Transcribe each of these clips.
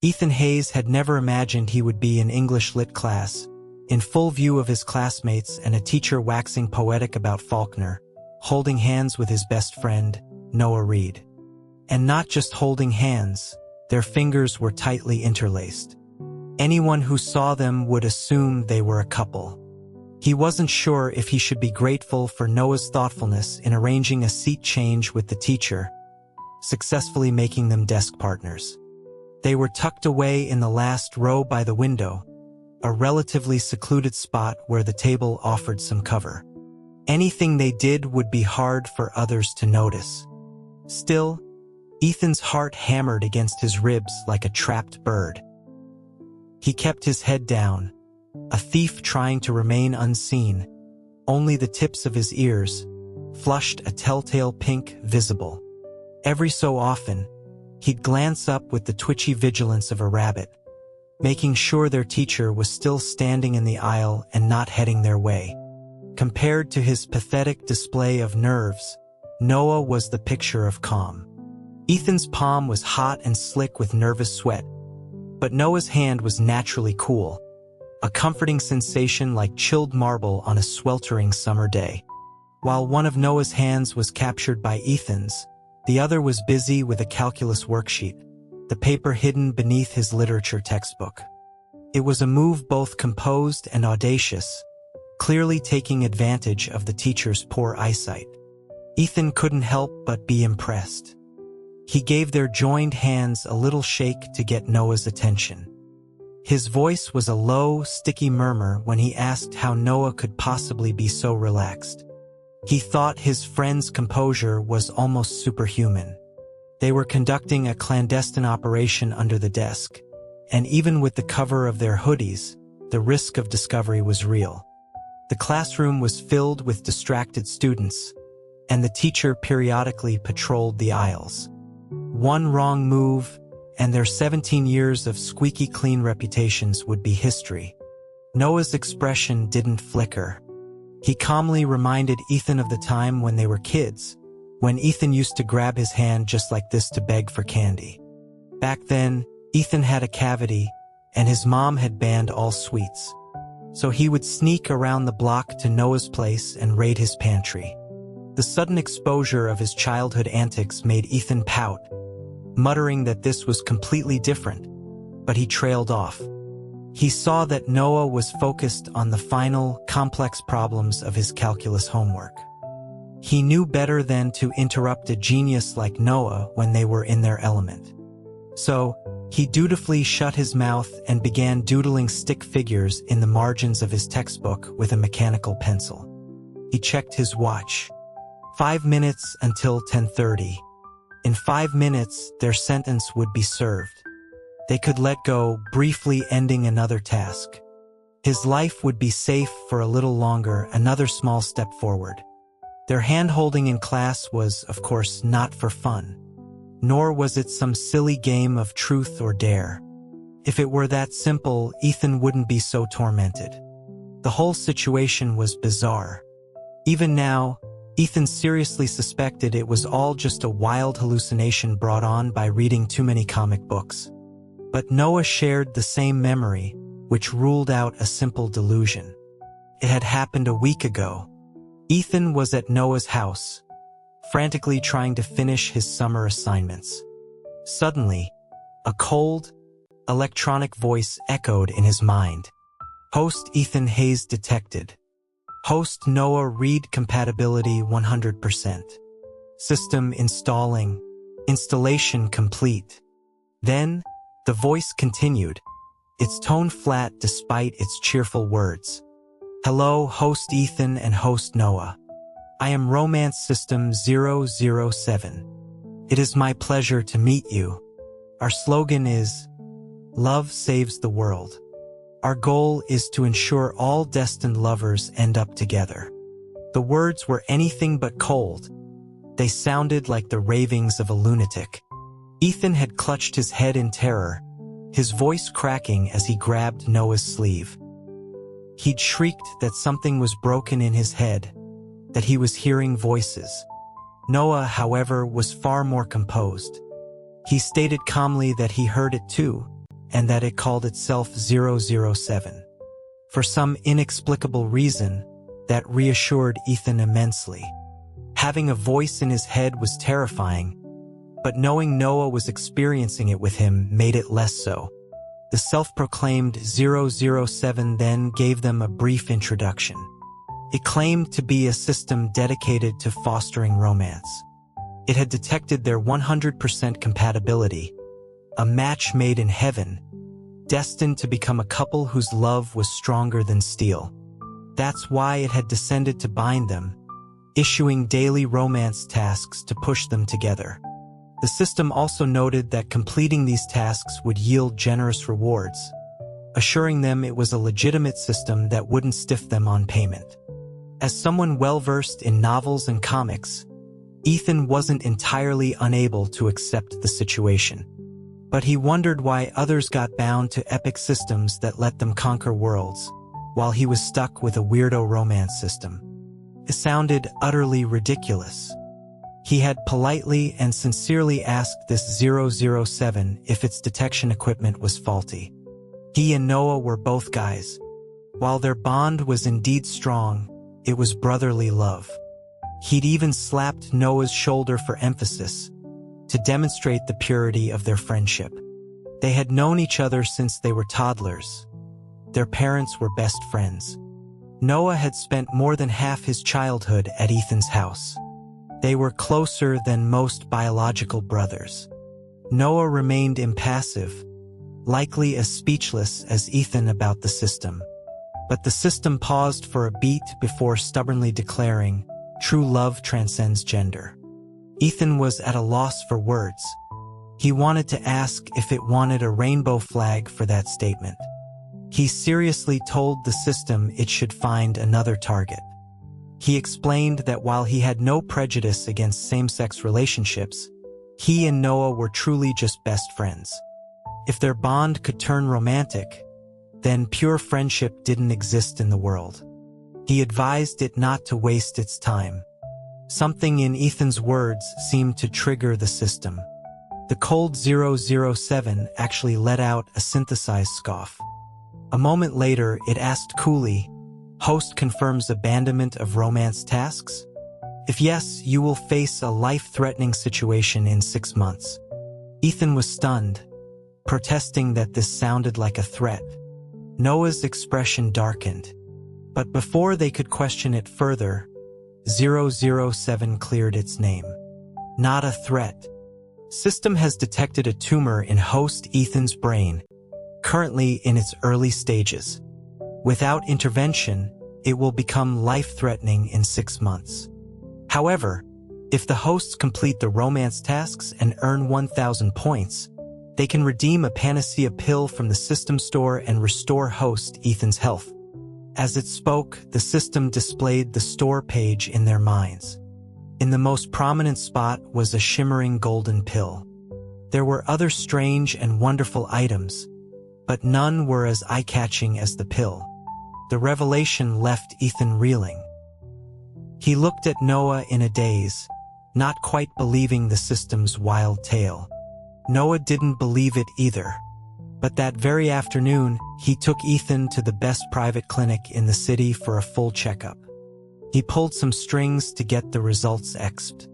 Ethan Hayes had never imagined he would be in English lit class, in full view of his classmates and a teacher waxing poetic about Faulkner, holding hands with his best friend, Noah Reed. And not just holding hands, their fingers were tightly interlaced. Anyone who saw them would assume they were a couple. He wasn't sure if he should be grateful for Noah's thoughtfulness in arranging a seat change with the teacher, successfully making them desk partners. They were tucked away in the last row by the window, a relatively secluded spot where the table offered some cover. Anything they did would be hard for others to notice. Still, Ethan's heart hammered against his ribs like a trapped bird. He kept his head down, a thief trying to remain unseen. Only the tips of his ears, flushed a telltale pink, visible. Every so often, he'd glance up with the twitchy vigilance of a rabbit, making sure their teacher was still standing in the aisle and not heading their way. Compared to his pathetic display of nerves, Noah was the picture of calm. Ethan's palm was hot and slick with nervous sweat, but Noah's hand was naturally cool, a comforting sensation like chilled marble on a sweltering summer day. While one of Noah's hands was captured by Ethan's, the other was busy with a calculus worksheet, the paper hidden beneath his literature textbook. It was a move both composed and audacious, clearly taking advantage of the teacher's poor eyesight. Ethan couldn't help but be impressed. He gave their joined hands a little shake to get Noah's attention. His voice was a low, sticky murmur when he asked how Noah could possibly be so relaxed. He thought his friend's composure was almost superhuman. They were conducting a clandestine operation under the desk, and even with the cover of their hoodies, the risk of discovery was real. The classroom was filled with distracted students, and the teacher periodically patrolled the aisles. One wrong move, and their 17 years of squeaky clean reputations would be history. Noah's expression didn't flicker. He calmly reminded Ethan of the time when they were kids, when Ethan used to grab his hand just like this to beg for candy. Back then, Ethan had a cavity, and his mom had banned all sweets. So he would sneak around the block to Noah's place and raid his pantry. The sudden exposure of his childhood antics made Ethan pout, muttering that this was completely different, but he trailed off. He saw that Noah was focused on the final, complex problems of his calculus homework. He knew better than to interrupt a genius like Noah when they were in their element. So, he dutifully shut his mouth and began doodling stick figures in the margins of his textbook with a mechanical pencil. He checked his watch. 5 minutes until 10:30. In 5 minutes, their sentence would be served. They could let go, briefly ending another task. His life would be safe for a little longer, another small step forward. Their hand-holding in class was, of course, not for fun. Nor was it some silly game of truth or dare. If it were that simple, Ethan wouldn't be so tormented. The whole situation was bizarre. Even now, Ethan seriously suspected it was all just a wild hallucination brought on by reading too many comic books. But Noah shared the same memory, which ruled out a simple delusion. It had happened a week ago. Ethan was at Noah's house, frantically trying to finish his summer assignments. Suddenly, a cold, electronic voice echoed in his mind. Host Ethan Hayes detected. Host Noah Reed compatibility 100%. System installing. Installation complete. Then, the voice continued, its tone flat despite its cheerful words. Hello, host Ethan and host Noah. I am Romance System 007. It is my pleasure to meet you. Our slogan is, Love saves the world. Our goal is to ensure all destined lovers end up together. The words were anything but cold. They sounded like the ravings of a lunatic. Ethan had clutched his head in terror, his voice cracking as he grabbed Noah's sleeve. He'd shrieked that something was broken in his head, that he was hearing voices. Noah, however, was far more composed. He stated calmly that he heard it too, and that it called itself 007. For some inexplicable reason, that reassured Ethan immensely. Having a voice in his head was terrifying, but knowing Noah was experiencing it with him made it less so. The self-proclaimed 007 then gave them a brief introduction. It claimed to be a system dedicated to fostering romance. It had detected their 100% compatibility, a match made in heaven, destined to become a couple whose love was stronger than steel. That's why it had descended to bind them, issuing daily romance tasks to push them together. The system also noted that completing these tasks would yield generous rewards, assuring them it was a legitimate system that wouldn't stiff them on payment. As someone well-versed in novels and comics, Ethan wasn't entirely unable to accept the situation. But he wondered why others got bound to epic systems that let them conquer worlds, while he was stuck with a weirdo romance system. It sounded utterly ridiculous. He had politely and sincerely asked this 007 if its detection equipment was faulty. He and Noah were both guys. While their bond was indeed strong, it was brotherly love. He'd even slapped Noah's shoulder for emphasis, to demonstrate the purity of their friendship. They had known each other since they were toddlers. Their parents were best friends. Noah had spent more than half his childhood at Ethan's house. They were closer than most biological brothers. Noah remained impassive, likely as speechless as Ethan about the system. But the system paused for a beat before stubbornly declaring, "True love transcends gender." Ethan was at a loss for words. He wanted to ask if it wanted a rainbow flag for that statement. He seriously told the system it should find another target. He explained that while he had no prejudice against same-sex relationships, he and Noah were truly just best friends. If their bond could turn romantic, then pure friendship didn't exist in the world. He advised it not to waste its time. Something in Ethan's words seemed to trigger the system. The cold 007 actually let out a synthesized scoff. A moment later, it asked coolly, "Host confirms abandonment of romance tasks? If yes, you will face a life-threatening situation in 6 months." Ethan was stunned, protesting that this sounded like a threat. Noah's expression darkened. But before they could question it further, 007 cleared its name. Not a threat. System has detected a tumor in host Ethan's brain, currently in its early stages. Without intervention, it will become life-threatening in 6 months. However, if the hosts complete the romance tasks and earn 1,000 points, they can redeem a panacea pill from the system store and restore host Ethan's health. As it spoke, the system displayed the store page in their minds. In the most prominent spot was a shimmering golden pill. There were other strange and wonderful items, but none were as eye-catching as the pill. The revelation left Ethan reeling. He looked at Noah in a daze, not quite believing the system's wild tale. Noah didn't believe it either. But that very afternoon, he took Ethan to the best private clinic in the city for a full checkup. He pulled some strings to get the results exped.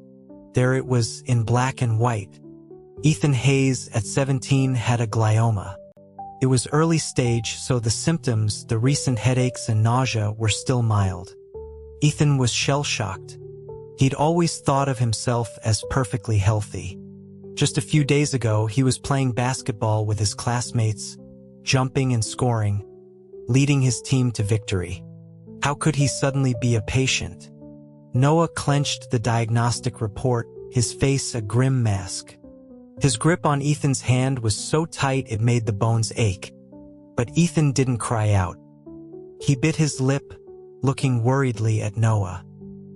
There it was in black and white. Ethan Hayes, at 17, had a glioma. It was early stage, so the symptoms, the recent headaches and nausea, were still mild. Ethan was shell-shocked. He'd always thought of himself as perfectly healthy. Just a few days ago, he was playing basketball with his classmates, jumping and scoring, leading his team to victory. How could he suddenly be a patient? Noah clenched the diagnostic report, his face a grim mask. His grip on Ethan's hand was so tight it made the bones ache. But Ethan didn't cry out. He bit his lip, looking worriedly at Noah.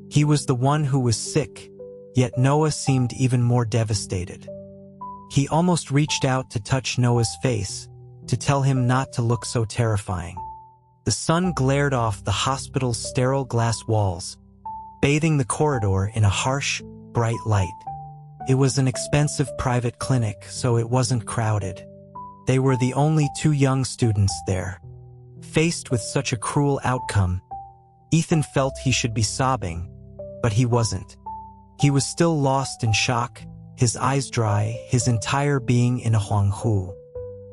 He was the one who was sick, yet Noah seemed even more devastated. He almost reached out to touch Noah's face, to tell him not to look so terrifying. The sun glared off the hospital's sterile glass walls, bathing the corridor in a harsh, bright light. It was an expensive private clinic, so it wasn't crowded. They were the only two young students there. Faced with such a cruel outcome, Ethan felt he should be sobbing, but he wasn't. He was still lost in shock, his eyes dry, his entire being in a huanghu.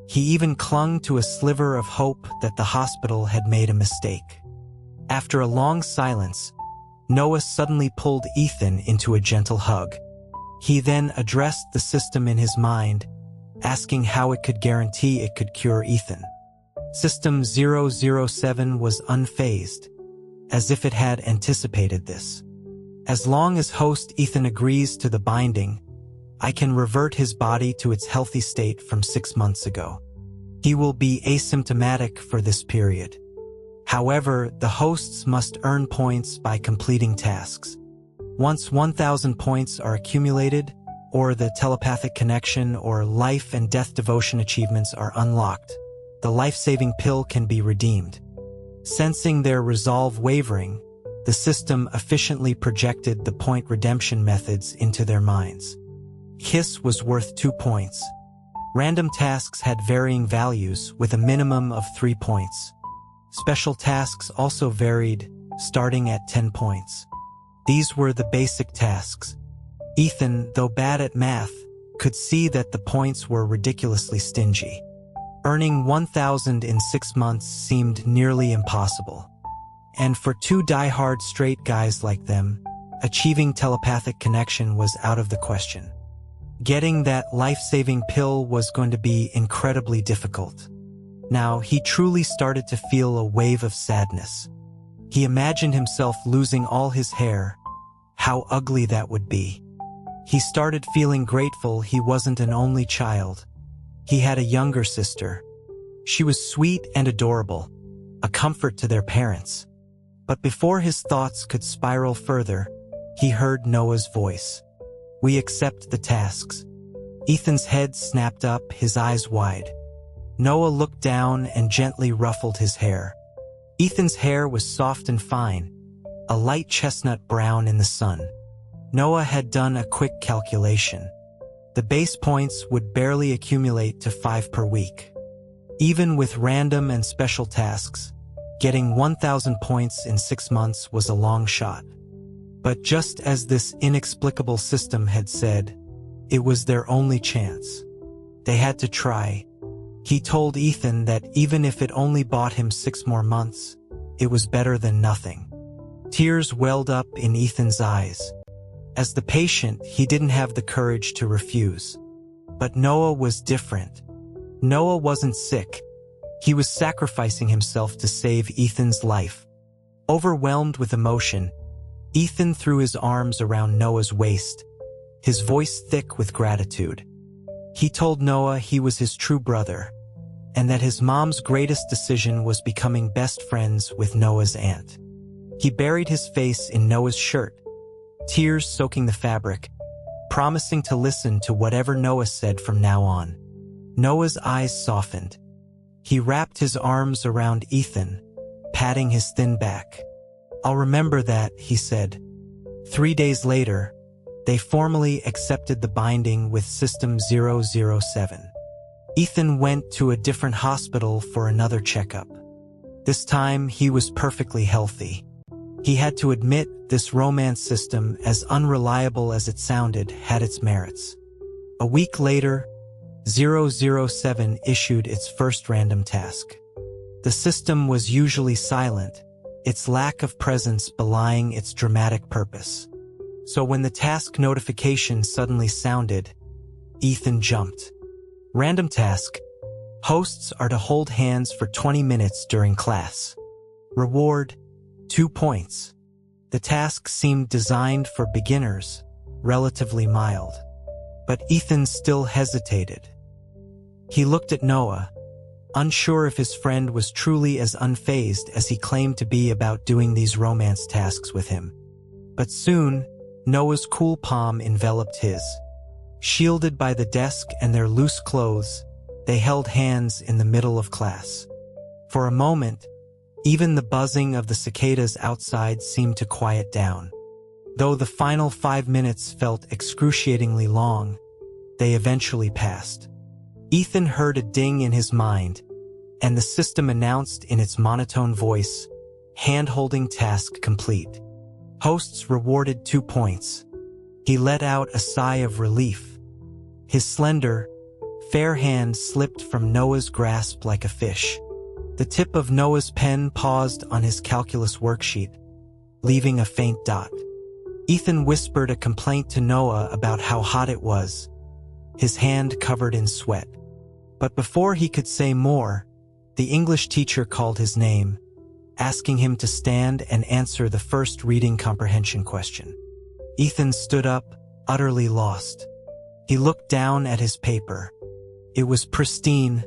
He even clung to a sliver of hope that the hospital had made a mistake. After a long silence, Noah suddenly pulled Ethan into a gentle hug. He then addressed the system in his mind, asking how it could guarantee it could cure Ethan. System 007 was unfazed, as if it had anticipated this. As long as host Ethan agrees to the binding, I can revert his body to its healthy state from 6 months ago. He will be asymptomatic for this period. However, the hosts must earn points by completing tasks. Once 1,000 points are accumulated, or the telepathic connection or life and death devotion achievements are unlocked, the life-saving pill can be redeemed. Sensing their resolve wavering, the system efficiently projected the point redemption methods into their minds. Kiss was worth 2 points. Random tasks had varying values with a minimum of 3 points. Special tasks also varied, starting at 10 points. These were the basic tasks. Ethan, though bad at math, could see that the points were ridiculously stingy. Earning 1,000 in 6 months seemed nearly impossible. And for two die-hard straight guys like them, achieving telepathic connection was out of the question. Getting that life-saving pill was going to be incredibly difficult. Now, he truly started to feel a wave of sadness. He imagined himself losing all his hair. How ugly that would be. He started feeling grateful he wasn't an only child. He had a younger sister. She was sweet and adorable, a comfort to their parents. But before his thoughts could spiral further, he heard Noah's voice. "We accept the tasks." Ethan's head snapped up, his eyes wide. Noah looked down and gently ruffled his hair. Ethan's hair was soft and fine, a light chestnut brown in the sun. Noah had done a quick calculation. The base points would barely accumulate to 5 per week. Even with random and special tasks, getting 1,000 points in 6 months was a long shot. But just as this inexplicable system had said, it was their only chance. They had to try. He told Ethan that even if it only bought him 6 more months, it was better than nothing. Tears welled up in Ethan's eyes. As the patient, he didn't have the courage to refuse. But Noah was different. Noah wasn't sick. He was sacrificing himself to save Ethan's life. Overwhelmed with emotion, Ethan threw his arms around Noah's waist, his voice thick with gratitude. He told Noah he was his true brother, and that his mom's greatest decision was becoming best friends with Noah's aunt. He buried his face in Noah's shirt, tears soaking the fabric, promising to listen to whatever Noah said from now on. Noah's eyes softened. He wrapped his arms around Ethan, patting his thin back. "I'll remember that," he said. 3 days later, they formally accepted the binding with System 007. Ethan went to a different hospital for another checkup. This time, he was perfectly healthy. He had to admit this romance system, as unreliable as it sounded, had its merits. A week later, 007 issued its first random task. The system was usually silent, its lack of presence belying its dramatic purpose. So when the task notification suddenly sounded, Ethan jumped. Random task. Hosts are to hold hands for 20 minutes during class. Reward, 2 points. The task seemed designed for beginners, relatively mild. But Ethan still hesitated. He looked at Noah, unsure if his friend was truly as unfazed as he claimed to be about doing these romance tasks with him. But soon, Noah's cool palm enveloped his. Shielded by the desk and their loose clothes, they held hands in the middle of class. For a moment, even the buzzing of the cicadas outside seemed to quiet down. Though the final 5 minutes felt excruciatingly long, they eventually passed. Ethan heard a ding in his mind, and the system announced in its monotone voice, "Hand-holding task complete." Hosts rewarded 2 points. He let out a sigh of relief. His slender, fair hand slipped from Noah's grasp like a fish. The tip of Noah's pen paused on his calculus worksheet, leaving a faint dot. Ethan whispered a complaint to Noah about how hot it was, his hand covered in sweat. But before he could say more, the English teacher called his name, asking him to stand and answer the first reading comprehension question. Ethan stood up, utterly lost. He looked down at his paper. It was pristine,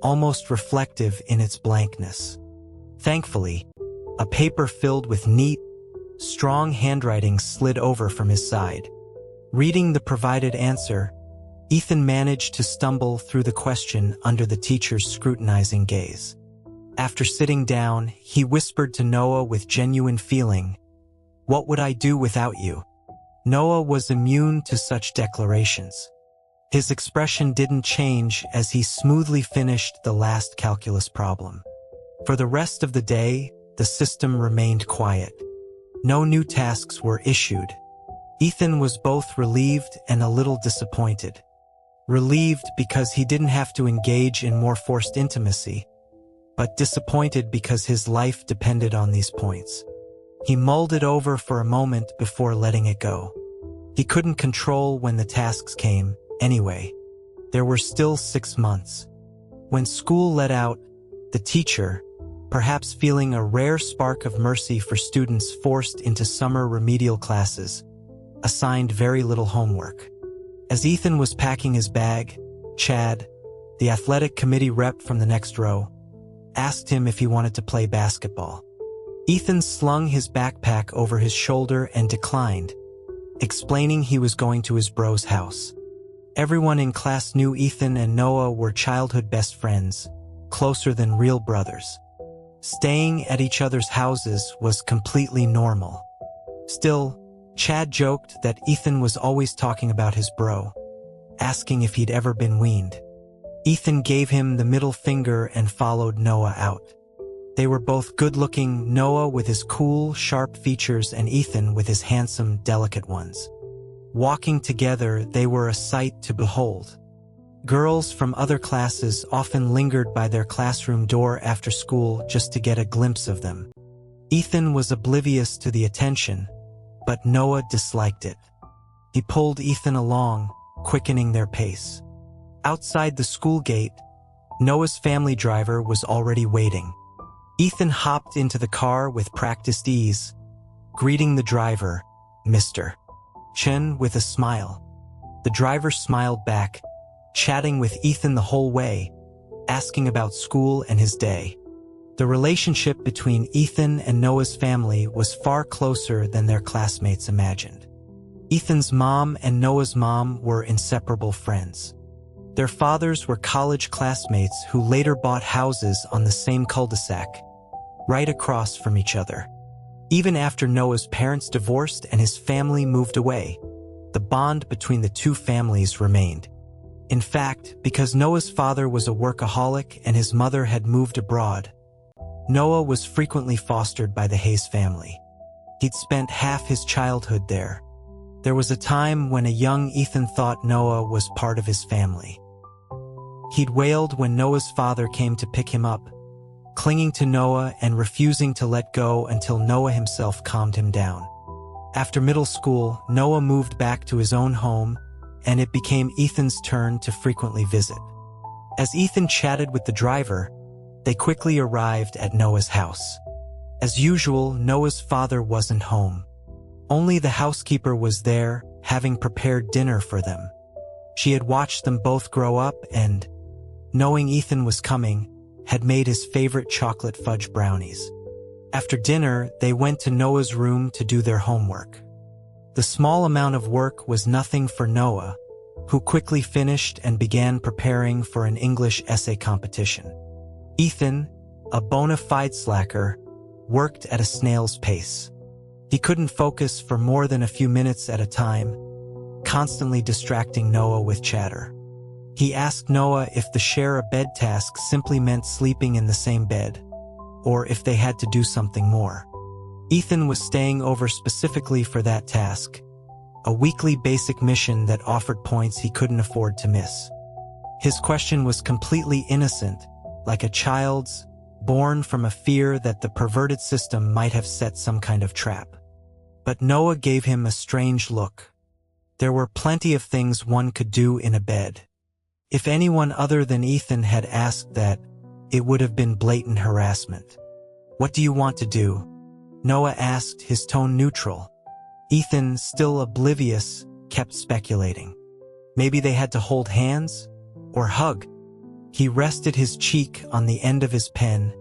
almost reflective in its blankness. Thankfully, a paper filled with neat, strong handwriting slid over from his side. Reading the provided answer, Ethan managed to stumble through the question under the teacher's scrutinizing gaze. After sitting down, he whispered to Noah with genuine feeling, "What would I do without you?" Noah was immune to such declarations. His expression didn't change as he smoothly finished the last calculus problem. For the rest of the day, the system remained quiet. No new tasks were issued. Ethan was both relieved and a little disappointed. Relieved because he didn't have to engage in more forced intimacy, but disappointed because his life depended on these points. He mulled it over for a moment before letting it go. He couldn't control when the tasks came, anyway. There were still 6 months. When school let out, the teacher, perhaps feeling a rare spark of mercy for students forced into summer remedial classes, assigned very little homework. As Ethan was packing his bag, Chad, the athletic committee rep from the next row, asked him if he wanted to play basketball. Ethan slung his backpack over his shoulder and declined, explaining he was going to his bro's house. Everyone in class knew Ethan and Noah were childhood best friends, closer than real brothers. Staying at each other's houses was completely normal. Still, Chad joked that Ethan was always talking about his bro, asking if he'd ever been weaned. Ethan gave him the middle finger and followed Noah out. They were both good-looking, Noah with his cool, sharp features and Ethan with his handsome, delicate ones. Walking together, they were a sight to behold. Girls from other classes often lingered by their classroom door after school just to get a glimpse of them. Ethan was oblivious to the attention, but Noah disliked it. He pulled Ethan along, quickening their pace. Outside the school gate, Noah's family driver was already waiting. Ethan hopped into the car with practiced ease, greeting the driver, "Mr. Chen," with a smile. The driver smiled back, chatting with Ethan the whole way, asking about school and his day. The relationship between Ethan and Noah's family was far closer than their classmates imagined. Ethan's mom and Noah's mom were inseparable friends. Their fathers were college classmates who later bought houses on the same cul-de-sac, right across from each other. Even after Noah's parents divorced and his family moved away, the bond between the two families remained. In fact, because Noah's father was a workaholic and his mother had moved abroad, Noah was frequently fostered by the Hayes family. He'd spent half his childhood there. There was a time when a young Ethan thought Noah was part of his family. He'd wailed when Noah's father came to pick him up, clinging to Noah and refusing to let go until Noah himself calmed him down. After middle school, Noah moved back to his own home, and it became Ethan's turn to frequently visit. As Ethan chatted with the driver, they quickly arrived at Noah's house. As usual, Noah's father wasn't home. Only the housekeeper was there, having prepared dinner for them. She had watched them both grow up and, knowing Ethan was coming, had made his favorite chocolate fudge brownies. After dinner, they went to Noah's room to do their homework. The small amount of work was nothing for Noah, who quickly finished and began preparing for an English essay competition. Ethan, a bona fide slacker, worked at a snail's pace. He couldn't focus for more than a few minutes at a time, constantly distracting Noah with chatter. He asked Noah if the share a bed task simply meant sleeping in the same bed, or if they had to do something more. Ethan was staying over specifically for that task, a weekly basic mission that offered points he couldn't afford to miss. His question was completely innocent, like a child's, born from a fear that the perverted system might have set some kind of trap. But Noah gave him a strange look. There were plenty of things one could do in a bed. If anyone other than Ethan had asked that, it would have been blatant harassment. "What do you want to do?" Noah asked, his tone neutral. Ethan, still oblivious, kept speculating. Maybe they had to hold hands? Or hug? He rested his cheek on the end of his pen,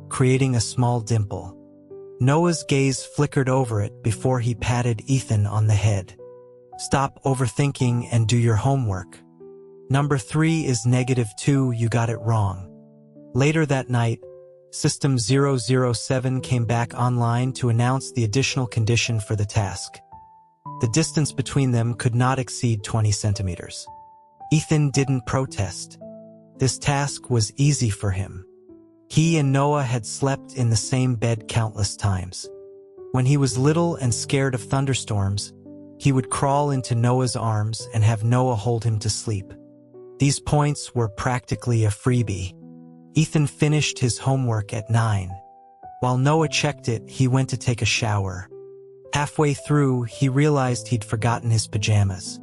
creating a small dimple. Noah's gaze flickered over it before he patted Ethan on the head. "Stop overthinking and do your homework. Number 3 is -2, you got it wrong." Later that night, System 007 came back online to announce the additional condition for the task. The distance between them could not exceed 20 centimeters. Ethan didn't protest. This task was easy for him. He and Noah had slept in the same bed countless times. When he was little and scared of thunderstorms, he would crawl into Noah's arms and have Noah hold him to sleep. These points were practically a freebie. Ethan finished his homework at 9. While Noah checked it, he went to take a shower. Halfway through, he realized he'd forgotten his pajamas.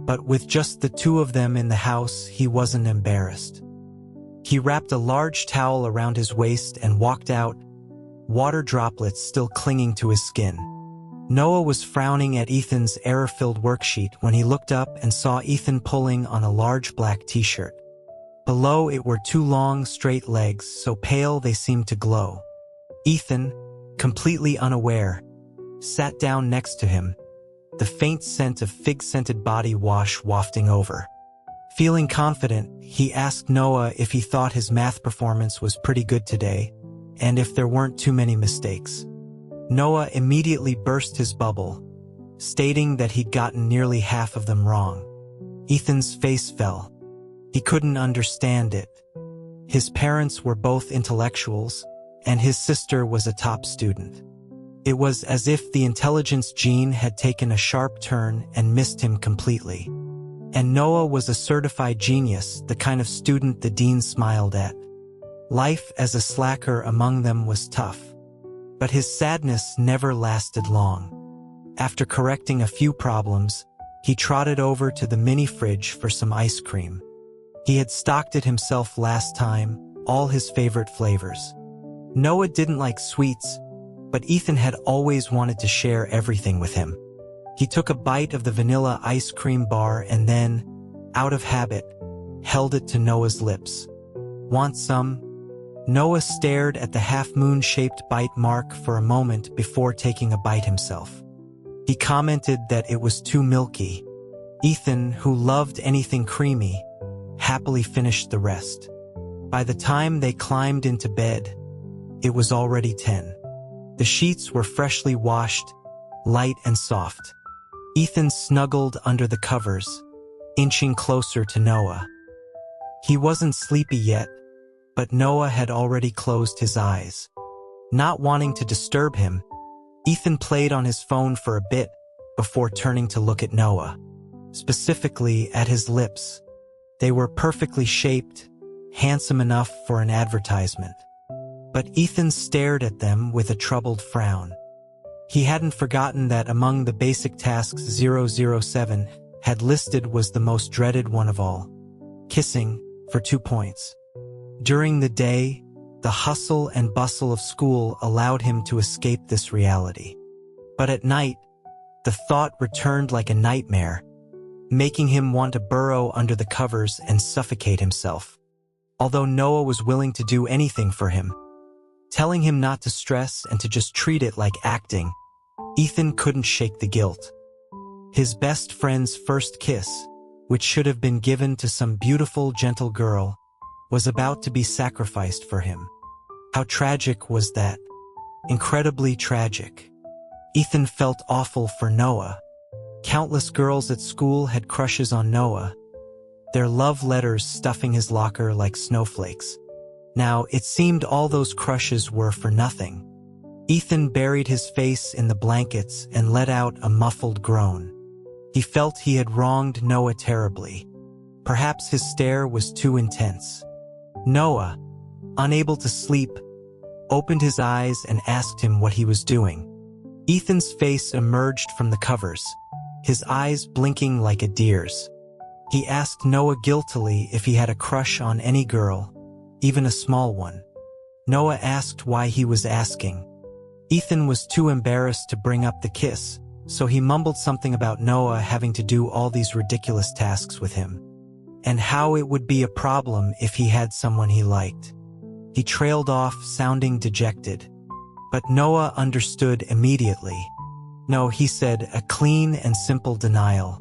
But with just the two of them in the house, he wasn't embarrassed. He wrapped a large towel around his waist and walked out, water droplets still clinging to his skin. Noah was frowning at Ethan's error-filled worksheet when he looked up and saw Ethan pulling on a large black t-shirt. Below it were 2 long, straight legs, so pale they seemed to glow. Ethan, completely unaware, sat down next to him, the faint scent of fig-scented body wash wafting over. Feeling confident, he asked Noah if he thought his math performance was pretty good today, and if there weren't too many mistakes. Noah immediately burst his bubble, stating that he'd gotten nearly half of them wrong. Ethan's face fell. He couldn't understand it. His parents were both intellectuals, and his sister was a top student. It was as if the intelligence gene had taken a sharp turn and missed him completely. And Noah was a certified genius, the kind of student the dean smiled at. Life as a slacker among them was tough. But his sadness never lasted long. After correcting a few problems, he trotted over to the mini fridge for some ice cream. He had stocked it himself last time, all his favorite flavors. Noah didn't like sweets, but Ethan had always wanted to share everything with him. He took a bite of the vanilla ice cream bar and then, out of habit, held it to Noah's lips. "Want some?" Noah stared at the half-moon-shaped bite mark for a moment before taking a bite himself. He commented that it was too milky. Ethan, who loved anything creamy, happily finished the rest. By the time they climbed into bed, it was already 10. The sheets were freshly washed, light and soft. Ethan snuggled under the covers, inching closer to Noah. He wasn't sleepy yet, but Noah had already closed his eyes. Not wanting to disturb him, Ethan played on his phone for a bit before turning to look at Noah, specifically at his lips. They were perfectly shaped, handsome enough for an advertisement. But Ethan stared at them with a troubled frown. He hadn't forgotten that among the basic tasks 007 had listed was the most dreaded one of all: kissing, for 2 points. During the day, the hustle and bustle of school allowed him to escape this reality. But at night, the thought returned like a nightmare, making him want to burrow under the covers and suffocate himself. Although Noah was willing to do anything for him, telling him not to stress and to just treat it like acting, Ethan couldn't shake the guilt. His best friend's first kiss, which should have been given to some beautiful, gentle girl, was about to be sacrificed for him. How tragic was that? Incredibly tragic. Ethan felt awful for Noah. Countless girls at school had crushes on Noah, their love letters stuffing his locker like snowflakes. Now, it seemed all those crushes were for nothing. Ethan buried his face in the blankets and let out a muffled groan. He felt he had wronged Noah terribly. Perhaps his stare was too intense. Noah, unable to sleep, opened his eyes and asked him what he was doing. Ethan's face emerged from the covers, his eyes blinking like a deer's. He asked Noah guiltily if he had a crush on any girl, even a small one. Noah asked why he was asking. Ethan was too embarrassed to bring up the kiss, so he mumbled something about Noah having to do all these ridiculous tasks with him, and how it would be a problem if he had someone he liked. He trailed off, sounding dejected. But Noah understood immediately. No, he said, a clean and simple denial.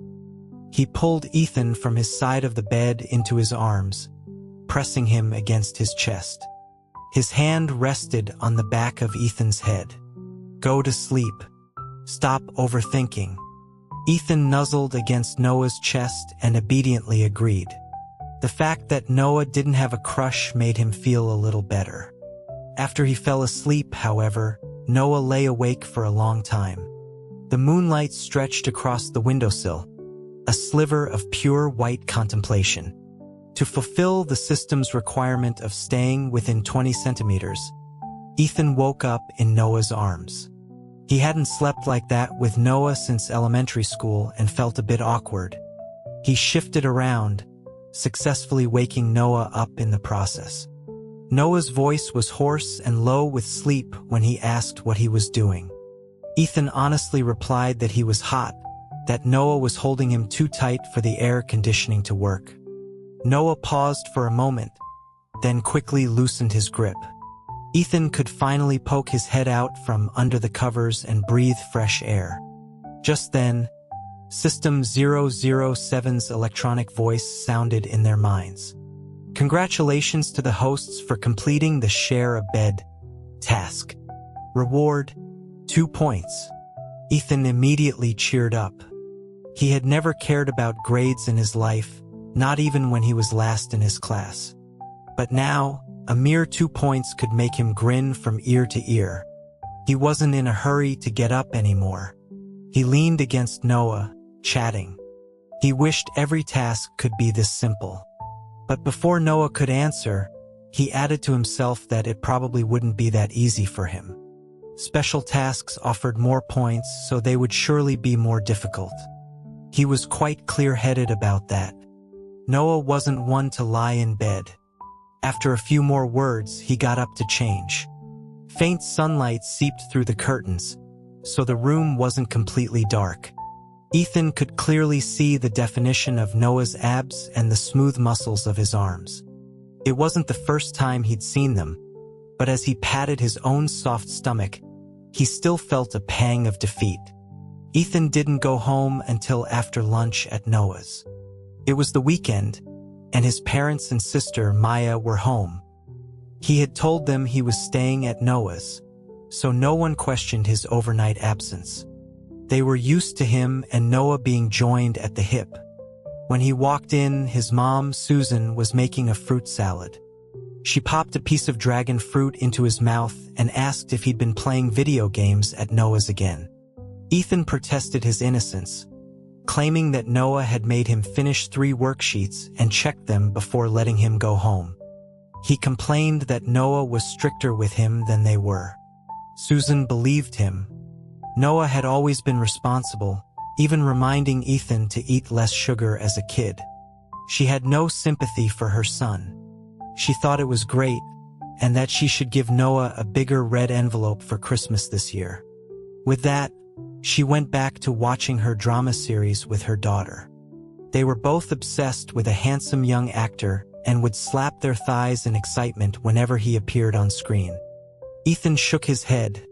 He pulled Ethan from his side of the bed into his arms, pressing him against his chest. His hand rested on the back of Ethan's head. Go to sleep. Stop overthinking. Ethan nuzzled against Noah's chest and obediently agreed. The fact that Noah didn't have a crush made him feel a little better. After he fell asleep, however, Noah lay awake for a long time. The moonlight stretched across the windowsill, a sliver of pure white contemplation. To fulfill the system's requirement of staying within 20 centimeters, Ethan woke up in Noah's arms. He hadn't slept like that with Noah since elementary school and felt a bit awkward. He shifted around, successfully waking Noah up in the process. Noah's voice was hoarse and low with sleep when he asked what he was doing. Ethan honestly replied that he was hot, that Noah was holding him too tight for the air conditioning to work. Noah paused for a moment, then quickly loosened his grip. Ethan could finally poke his head out from under the covers and breathe fresh air. Just then, System 007's electronic voice sounded in their minds. Congratulations to the hosts for completing the share a bed task. Reward, 2 points. Ethan immediately cheered up. He had never cared about grades in his life, not even when he was last in his class. But now, a mere 2 points could make him grin from ear to ear. He wasn't in a hurry to get up anymore. He leaned against Noah, chatting. He wished every task could be this simple. But before Noah could answer, he added to himself that it probably wouldn't be that easy for him. Special tasks offered more points, so they would surely be more difficult. He was quite clear-headed about that. Noah wasn't one to lie in bed. After a few more words, he got up to change. Faint sunlight seeped through the curtains, so the room wasn't completely dark. Ethan could clearly see the definition of Noah's abs and the smooth muscles of his arms. It wasn't the first time he'd seen them, but as he patted his own soft stomach, he still felt a pang of defeat. Ethan didn't go home until after lunch at Noah's. It was the weekend, and his parents and sister, Maya, were home. He had told them he was staying at Noah's, so no one questioned his overnight absence. They were used to him and Noah being joined at the hip. When he walked in, his mom, Susan, was making a fruit salad. She popped a piece of dragon fruit into his mouth and asked if he'd been playing video games at Noah's again. Ethan protested his innocence, claiming that Noah had made him finish 3 worksheets and check them before letting him go home. He complained that Noah was stricter with him than they were. Susan believed him. Noah had always been responsible, even reminding Ethan to eat less sugar as a kid. She had no sympathy for her son. She thought it was great, and that she should give Noah a bigger red envelope for Christmas this year. With that, she went back to watching her drama series with her daughter. They were both obsessed with a handsome young actor and would slap their thighs in excitement whenever he appeared on screen. Ethan shook his head,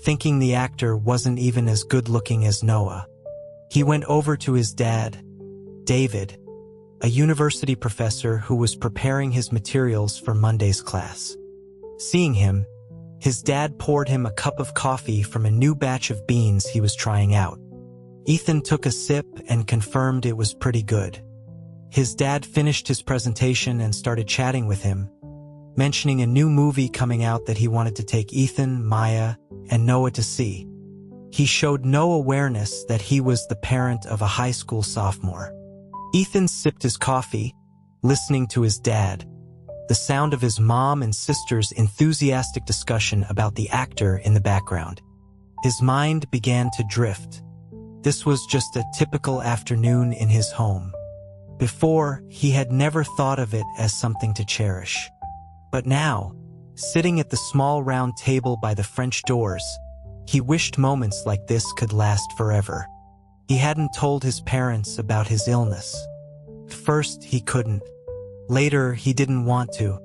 thinking the actor wasn't even as good-looking as Noah. He went over to his dad, David, a university professor who was preparing his materials for Monday's class. Seeing him, his dad poured him a cup of coffee from a new batch of beans he was trying out. Ethan took a sip and confirmed it was pretty good. His dad finished his presentation and started chatting with him, mentioning a new movie coming out that he wanted to take Ethan, Maya, and Noah to see. He showed no awareness that he was the parent of a high school sophomore. Ethan sipped his coffee, listening to his dad, the sound of his mom and sister's enthusiastic discussion about the actor in the background. His mind began to drift. This was just a typical afternoon in his home. Before, he had never thought of it as something to cherish. But now, sitting at the small round table by the French doors, he wished moments like this could last forever. He hadn't told his parents about his illness. First, he couldn't. Later, he didn't want to.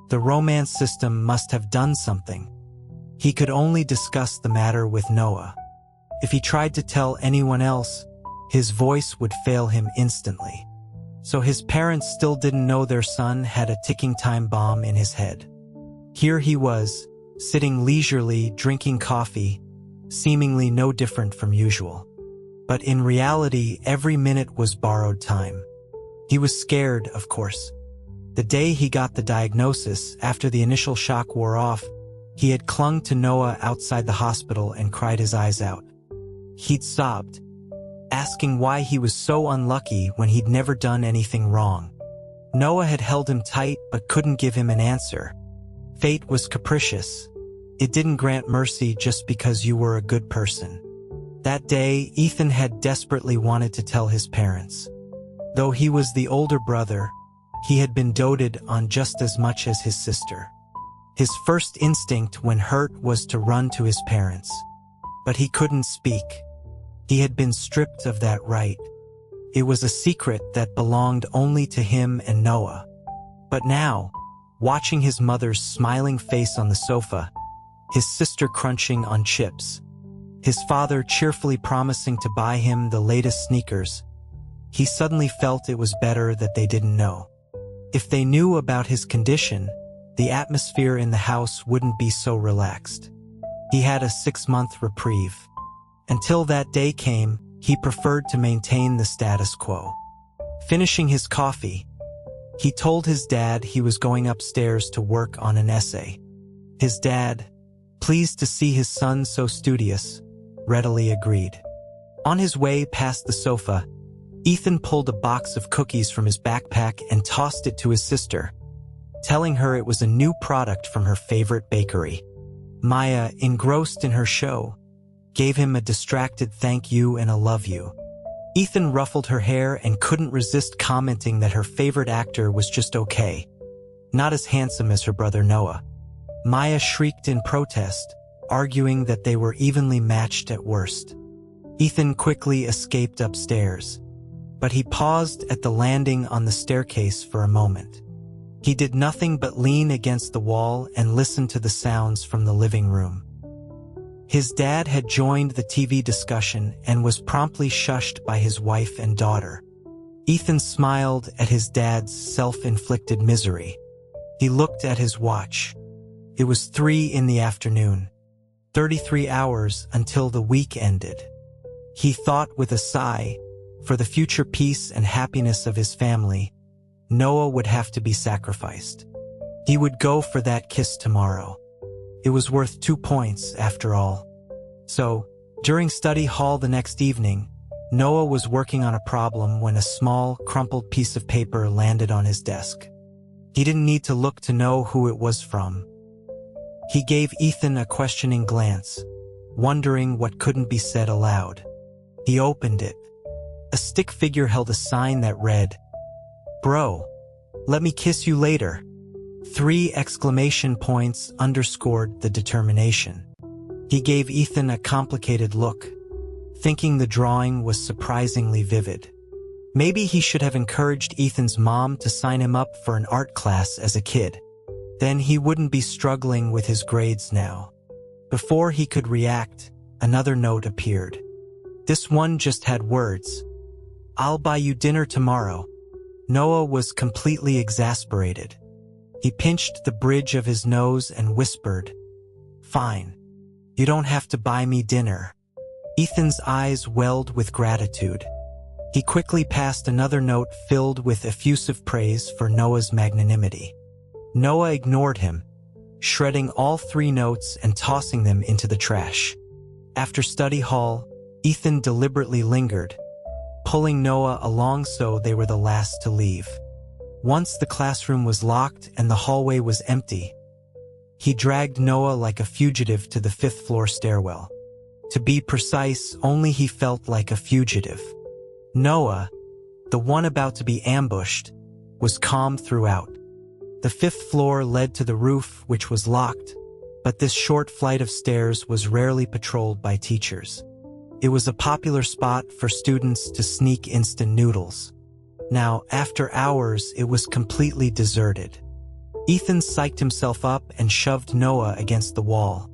The romance system must have done something. He could only discuss the matter with Noah. If he tried to tell anyone else, his voice would fail him instantly. So his parents still didn't know their son had a ticking time bomb in his head. Here he was, sitting leisurely, drinking coffee, seemingly no different from usual. But in reality, every minute was borrowed time. He was scared, of course. The day he got the diagnosis, after the initial shock wore off, he had clung to Noah outside the hospital and cried his eyes out. He'd sobbed, asking why he was so unlucky when he'd never done anything wrong. Noah had held him tight but couldn't give him an answer. Fate was capricious. It didn't grant mercy just because you were a good person. That day, Ethan had desperately wanted to tell his parents. Though he was the older brother, he had been doted on just as much as his sister. His first instinct when hurt was to run to his parents. But he couldn't speak. He had been stripped of that right. It was a secret that belonged only to him and Noah. But now, watching his mother's smiling face on the sofa, his sister crunching on chips, his father cheerfully promising to buy him the latest sneakers, he suddenly felt it was better that they didn't know. If they knew about his condition, the atmosphere in the house wouldn't be so relaxed. He had a 6-month reprieve. Until that day came, he preferred to maintain the status quo. Finishing his coffee, he told his dad he was going upstairs to work on an essay. His dad, pleased to see his son so studious, readily agreed. On his way past the sofa, Ethan pulled a box of cookies from his backpack and tossed it to his sister, telling her it was a new product from her favorite bakery. Maya, engrossed in her show, gave him a distracted thank you and a love you. Ethan ruffled her hair and couldn't resist commenting that her favorite actor was just okay, not as handsome as her brother Noah. Maya shrieked in protest, arguing that they were evenly matched at worst. Ethan quickly escaped upstairs, but he paused at the landing on the staircase for a moment. He did nothing but lean against the wall and listen to the sounds from the living room. His dad had joined the TV discussion and was promptly shushed by his wife and daughter. Ethan smiled at his dad's self-inflicted misery. He looked at his watch. It was 3 in the afternoon, 33 hours until the week ended. He thought with a sigh, for the future peace and happiness of his family, Noah would have to be sacrificed. He would go for that kiss tomorrow. It was worth 2 points, after all. So, during study hall the next evening, Noah was working on a problem when a small, crumpled piece of paper landed on his desk. He didn't need to look to know who it was from. He gave Ethan a questioning glance, wondering what couldn't be said aloud. He opened it. A stick figure held a sign that read, "Bro, let me kiss you later." 3 exclamation points underscored the determination. He gave Ethan a complicated look, thinking the drawing was surprisingly vivid. Maybe he should have encouraged Ethan's mom to sign him up for an art class as a kid. Then he wouldn't be struggling with his grades now. Before he could react, another note appeared. This one just had words, "I'll buy you dinner tomorrow." Noah was completely exasperated. He pinched the bridge of his nose and whispered, "Fine. You don't have to buy me dinner." Ethan's eyes welled with gratitude. He quickly passed another note filled with effusive praise for Noah's magnanimity. Noah ignored him, shredding all 3 notes and tossing them into the trash. After study hall, Ethan deliberately lingered, pulling Noah along so they were the last to leave. Once the classroom was locked and the hallway was empty, he dragged Noah like a fugitive to the 5th-floor stairwell. To be precise, only he felt like a fugitive. Noah, the one about to be ambushed, was calm throughout. The 5th floor led to the roof, which was locked, but this short flight of stairs was rarely patrolled by teachers. It was a popular spot for students to sneak instant noodles. Now, after hours, it was completely deserted. Ethan psyched himself up and shoved Noah against the wall,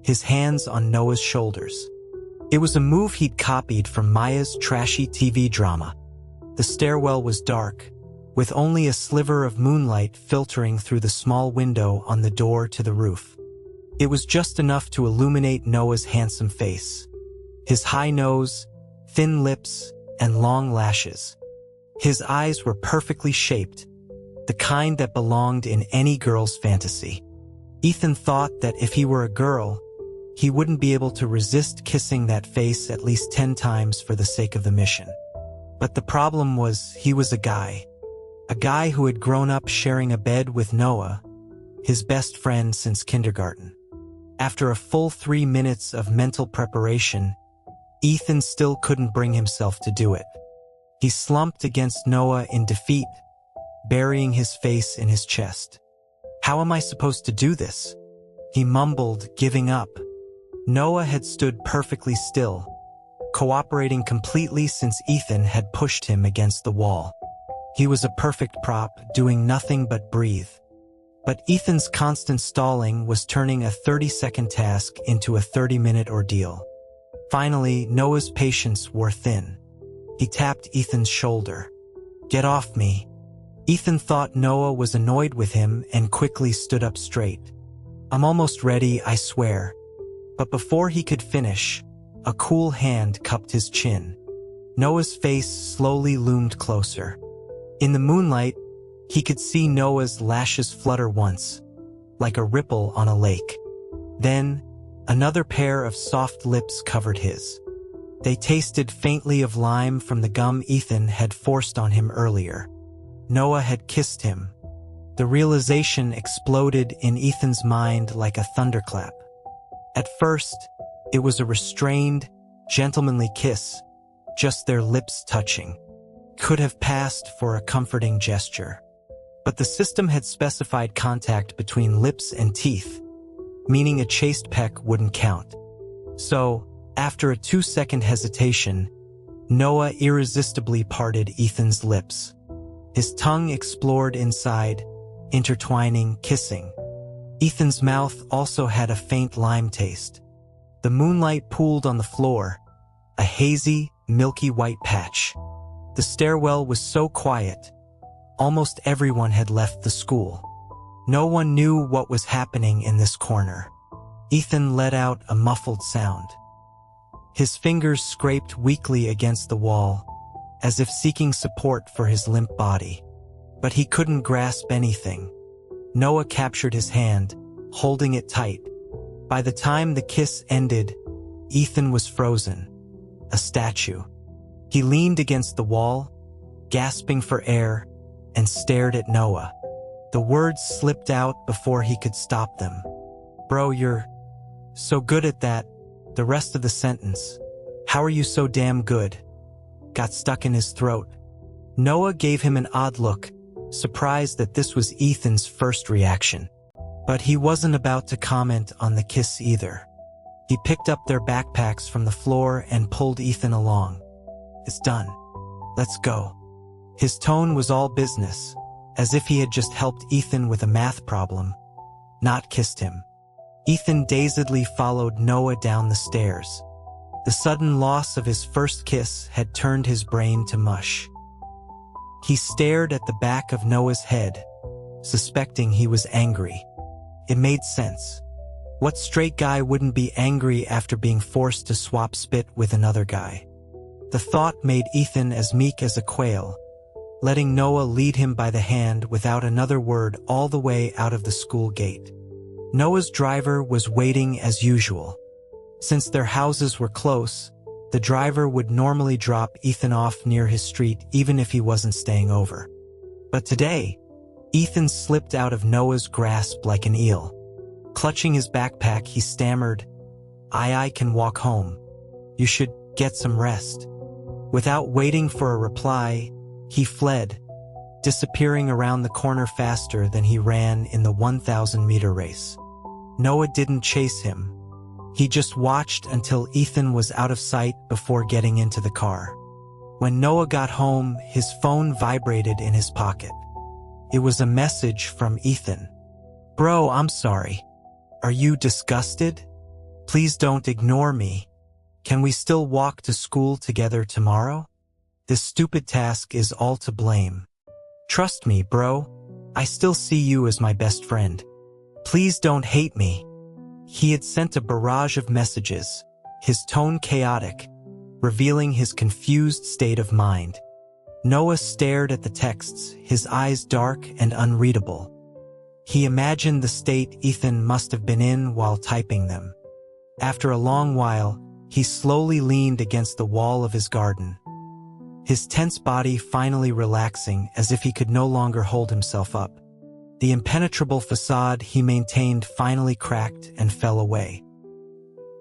his hands on Noah's shoulders. It was a move he'd copied from Maya's trashy TV drama. The stairwell was dark, with only a sliver of moonlight filtering through the small window on the door to the roof. It was just enough to illuminate Noah's handsome face, his high nose, thin lips, and long lashes. His eyes were perfectly shaped, the kind that belonged in any girl's fantasy. Ethan thought that if he were a girl, he wouldn't be able to resist kissing that face at least 10 times for the sake of the mission. But the problem was he was a guy who had grown up sharing a bed with Noah, his best friend since kindergarten. After a full 3 minutes of mental preparation, Ethan still couldn't bring himself to do it. He slumped against Noah in defeat, burying his face in his chest. "How am I supposed to do this?" he mumbled, giving up. Noah had stood perfectly still, cooperating completely since Ethan had pushed him against the wall. He was a perfect prop, doing nothing but breathe. But Ethan's constant stalling was turning a 30-second task into a 30-minute ordeal. Finally, Noah's patience wore thin. He tapped Ethan's shoulder. "Get off me." Ethan thought Noah was annoyed with him and quickly stood up straight. "I'm almost ready, I swear." But before he could finish, a cool hand cupped his chin. Noah's face slowly loomed closer. In the moonlight, he could see Noah's lashes flutter once, like a ripple on a lake. Then, another pair of soft lips covered his. They tasted faintly of lime from the gum Ethan had forced on him earlier. Noah had kissed him. The realization exploded in Ethan's mind like a thunderclap. At first, it was a restrained, gentlemanly kiss, just their lips touching. Could have passed for a comforting gesture. But the system had specified contact between lips and teeth, meaning a chaste peck wouldn't count. So, after a 2-second hesitation, Noah irresistibly parted Ethan's lips. His tongue explored inside, intertwining, kissing. Ethan's mouth also had a faint lime taste. The moonlight pooled on the floor, a hazy, milky white patch. The stairwell was so quiet, almost everyone had left the school. No one knew what was happening in this corner. Ethan let out a muffled sound. His fingers scraped weakly against the wall, as if seeking support for his limp body. But he couldn't grasp anything. Noah captured his hand, holding it tight. By the time the kiss ended, Ethan was frozen, a statue. He leaned against the wall, gasping for air, and stared at Noah. The words slipped out before he could stop them. "Bro, you're so good at that." The rest of the sentence, "How are you so damn good?" got stuck in his throat. Noah gave him an odd look, surprised that this was Ethan's first reaction. But he wasn't about to comment on the kiss either. He picked up their backpacks from the floor and pulled Ethan along. "It's done. Let's go." His tone was all business, as if he had just helped Ethan with a math problem, not kissed him. Ethan dazedly followed Noah down the stairs. The sudden loss of his first kiss had turned his brain to mush. He stared at the back of Noah's head, suspecting he was angry. It made sense. What straight guy wouldn't be angry after being forced to swap spit with another guy? The thought made Ethan as meek as a quail, letting Noah lead him by the hand without another word all the way out of the school gate. Noah's driver was waiting as usual. Since their houses were close, the driver would normally drop Ethan off near his street even if he wasn't staying over. But today, Ethan slipped out of Noah's grasp like an eel. Clutching his backpack, he stammered, I can walk home. You should get some rest." Without waiting for a reply, he fled, disappearing around the corner faster than he ran in the 1,000-meter race. Noah didn't chase him. He just watched until Ethan was out of sight before getting into the car. When Noah got home, his phone vibrated in his pocket. It was a message from Ethan. "Bro, I'm sorry. Are you disgusted? Please don't ignore me. Can we still walk to school together tomorrow? This stupid task is all to blame. Trust me, bro. I still see you as my best friend. Please don't hate me." He had sent a barrage of messages, his tone chaotic, revealing his confused state of mind. Noah stared at the texts, his eyes dark and unreadable. He imagined the state Ethan must have been in while typing them. After a long while, he slowly leaned against the wall of his garden, his tense body finally relaxing as if he could no longer hold himself up. The impenetrable facade he maintained finally cracked and fell away.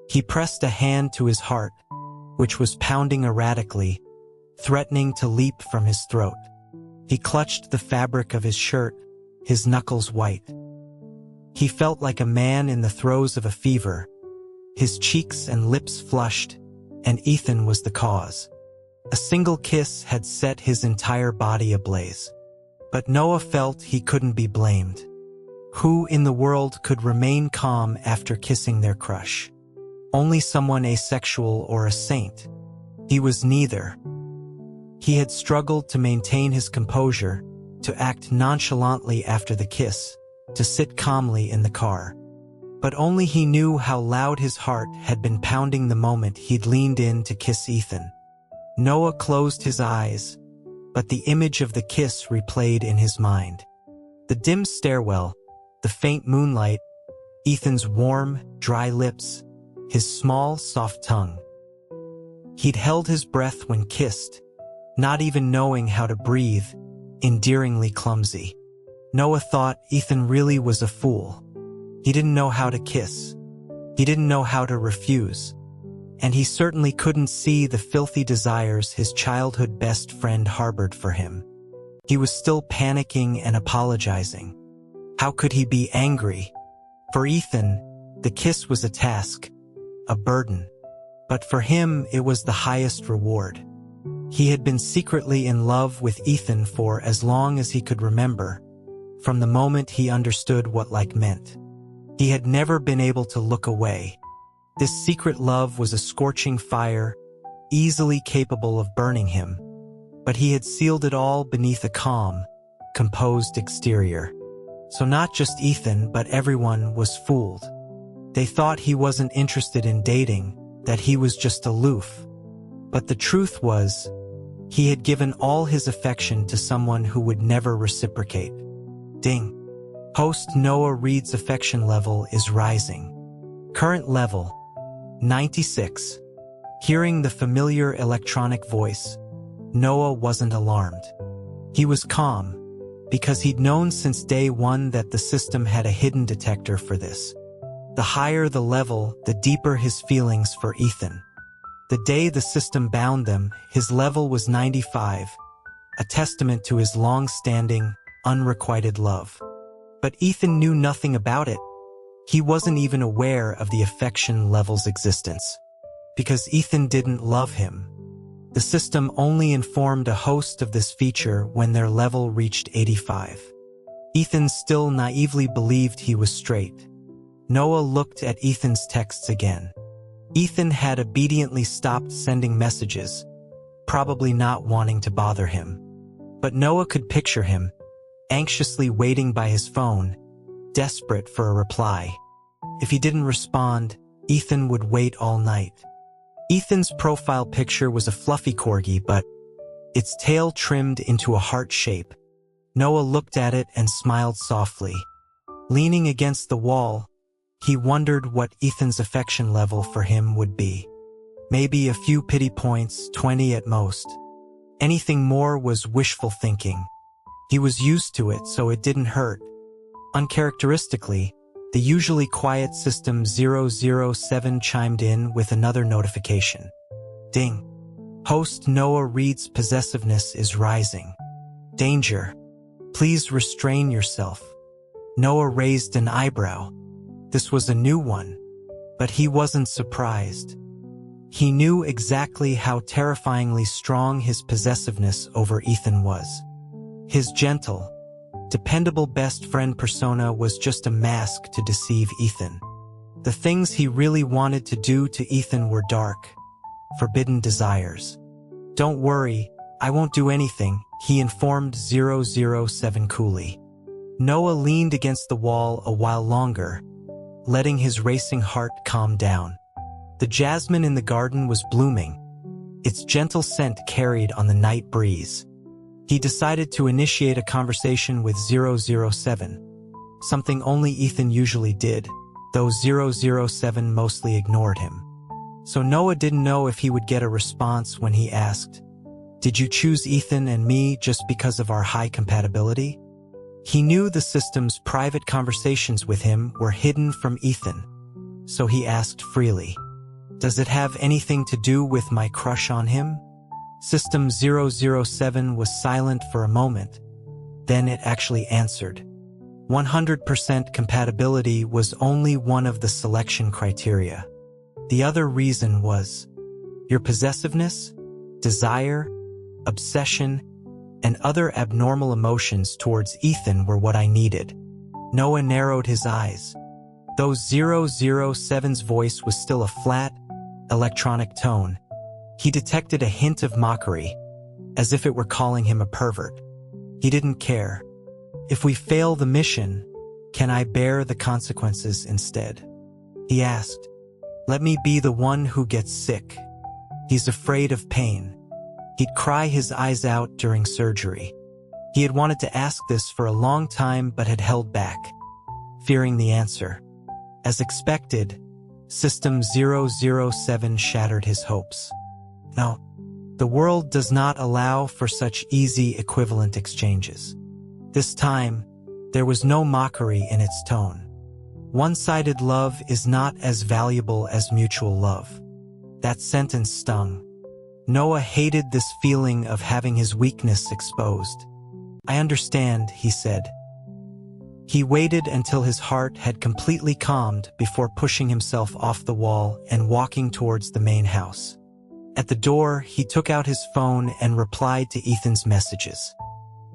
He pressed a hand to his heart, which was pounding erratically, threatening to leap from his throat. He clutched the fabric of his shirt, his knuckles white. He felt like a man in the throes of a fever, his cheeks and lips flushed, and Ethan was the cause. A single kiss had set his entire body ablaze. But Noah felt he couldn't be blamed. Who in the world could remain calm after kissing their crush? Only someone asexual or a saint. He was neither. He had struggled to maintain his composure, to act nonchalantly after the kiss, to sit calmly in the car. But only he knew how loud his heart had been pounding the moment he'd leaned in to kiss Ethan. Noah closed his eyes, but the image of the kiss replayed in his mind. The dim stairwell, the faint moonlight, Ethan's warm, dry lips, his small, soft tongue. He'd held his breath when kissed, not even knowing how to breathe, endearingly clumsy. Noah thought Ethan really was a fool. He didn't know how to kiss. He didn't know how to refuse. And he certainly couldn't see the filthy desires his childhood best friend harbored for him. He was still panicking and apologizing. How could he be angry? For Ethan, the kiss was a task, a burden. But for him, it was the highest reward. He had been secretly in love with Ethan for as long as he could remember, from the moment he understood what like meant. He had never been able to look away. This secret love was a scorching fire, easily capable of burning him, but he had sealed it all beneath a calm, composed exterior. So not just Ethan, but everyone was fooled. They thought he wasn't interested in dating, that he was just aloof. But the truth was, he had given all his affection to someone who would never reciprocate. Ding. Host Noah Reed's affection level is rising. Current level, 96. Hearing the familiar electronic voice, Noah wasn't alarmed. He was calm, because he'd known since day one that the system had a hidden detector for this. The higher the level, the deeper his feelings for Ethan. The day the system bound them, his level was 95, a testament to his long-standing, unrequited love. But Ethan knew nothing about it. He wasn't even aware of the affection level's existence, because Ethan didn't love him. The system only informed a host of this feature when their level reached 85. Ethan still naively believed he was straight. Noah looked at Ethan's texts again. Ethan had obediently stopped sending messages, probably not wanting to bother him. But Noah could picture him, anxiously waiting by his phone, desperate for a reply. If he didn't respond, Ethan would wait all night. Ethan's profile picture was a fluffy corgi, but its tail trimmed into a heart shape. Noah looked at it and smiled softly. Leaning against the wall, he wondered what Ethan's affection level for him would be. Maybe a few pity points, 20 at most. Anything more was wishful thinking. He was used to it, so it didn't hurt. Uncharacteristically, the usually quiet System 007 chimed in with another notification. Ding. Host Noah Reed's possessiveness is rising. Danger. Please restrain yourself. Noah raised an eyebrow. This was a new one, but he wasn't surprised. He knew exactly how terrifyingly strong his possessiveness over Ethan was. His gentle, dependable best friend persona was just a mask to deceive Ethan. The things he really wanted to do to Ethan were dark, forbidden desires. Don't worry, I won't do anything, he informed 007 coolly. Noah leaned against the wall a while longer, letting his racing heart calm down. The jasmine in the garden was blooming, its gentle scent carried on the night breeze. He decided to initiate a conversation with 007, something only Ethan usually did, though 007 mostly ignored him. So Noah didn't know if he would get a response when he asked, "Did you choose Ethan and me just because of our high compatibility?" He knew the system's private conversations with him were hidden from Ethan, so he asked freely, "Does it have anything to do with my crush on him?" System 007 was silent for a moment. Then it actually answered. 100% compatibility was only one of the selection criteria. The other reason was your possessiveness, desire, obsession, and other abnormal emotions towards Ethan were what I needed. Noah narrowed his eyes. Though 007's voice was still a flat, electronic tone, he detected a hint of mockery, as if it were calling him a pervert. He didn't care. "If we fail the mission, can I bear the consequences instead?" He asked. "Let me be the one who gets sick." He's afraid of pain. He'd cry his eyes out during surgery. He had wanted to ask this for a long time but had held back, fearing the answer. As expected, System 007 shattered his hopes. No, the world does not allow for such easy equivalent exchanges. This time, there was no mockery in its tone. One-sided love is not as valuable as mutual love. That sentence stung. Noah hated this feeling of having his weakness exposed. "I understand," he said. He waited until his heart had completely calmed before pushing himself off the wall and walking towards the main house. At the door, he took out his phone and replied to Ethan's messages.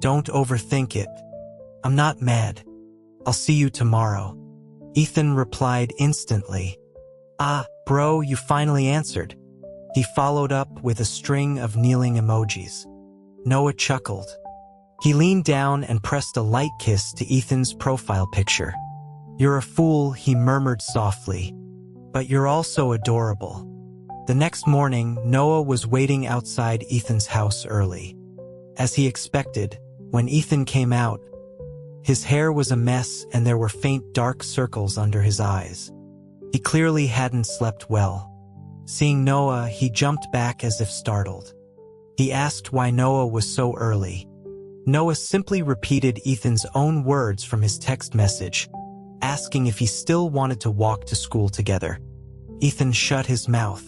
"Don't overthink it. I'm not mad. I'll see you tomorrow." Ethan replied instantly. "Ah, bro, you finally answered." He followed up with a string of kneeling emojis. Noah chuckled. He leaned down and pressed a light kiss to Ethan's profile picture. "You're a fool," he murmured softly. "But you're also adorable." The next morning, Noah was waiting outside Ethan's house early. As he expected, when Ethan came out, his hair was a mess and there were faint dark circles under his eyes. He clearly hadn't slept well. Seeing Noah, he jumped back as if startled. He asked why Noah was so early. Noah simply repeated Ethan's own words from his text message, asking if he still wanted to walk to school together. Ethan shut his mouth.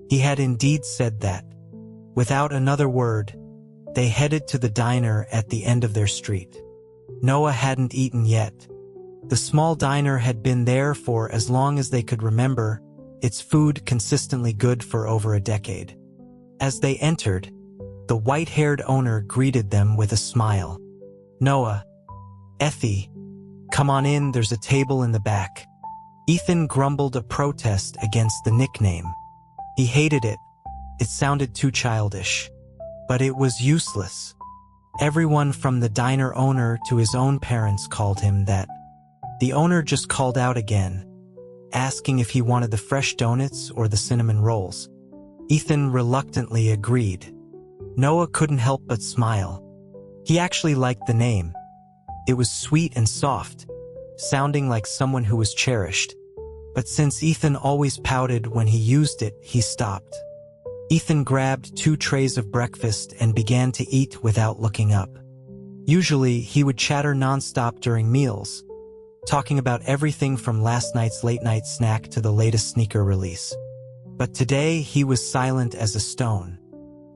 He had indeed said that. Without another word, they headed to the diner at the end of their street. Noah hadn't eaten yet. The small diner had been there for as long as they could remember, its food consistently good for over a decade. As they entered, the white-haired owner greeted them with a smile. "Noah, Effie, come on in, there's a table in the back." Ethan grumbled a protest against the nickname. He hated it. It sounded too childish. But it was useless. Everyone from the diner owner to his own parents called him that. The owner just called out again, asking if he wanted the fresh donuts or the cinnamon rolls. Ethan reluctantly agreed. Noah couldn't help but smile. He actually liked the name. It was sweet and soft, sounding like someone who was cherished. But since Ethan always pouted when he used it, he stopped. Ethan grabbed 2 trays of breakfast and began to eat without looking up. Usually, he would chatter nonstop during meals, talking about everything from last night's late-night snack to the latest sneaker release. But today, he was silent as a stone.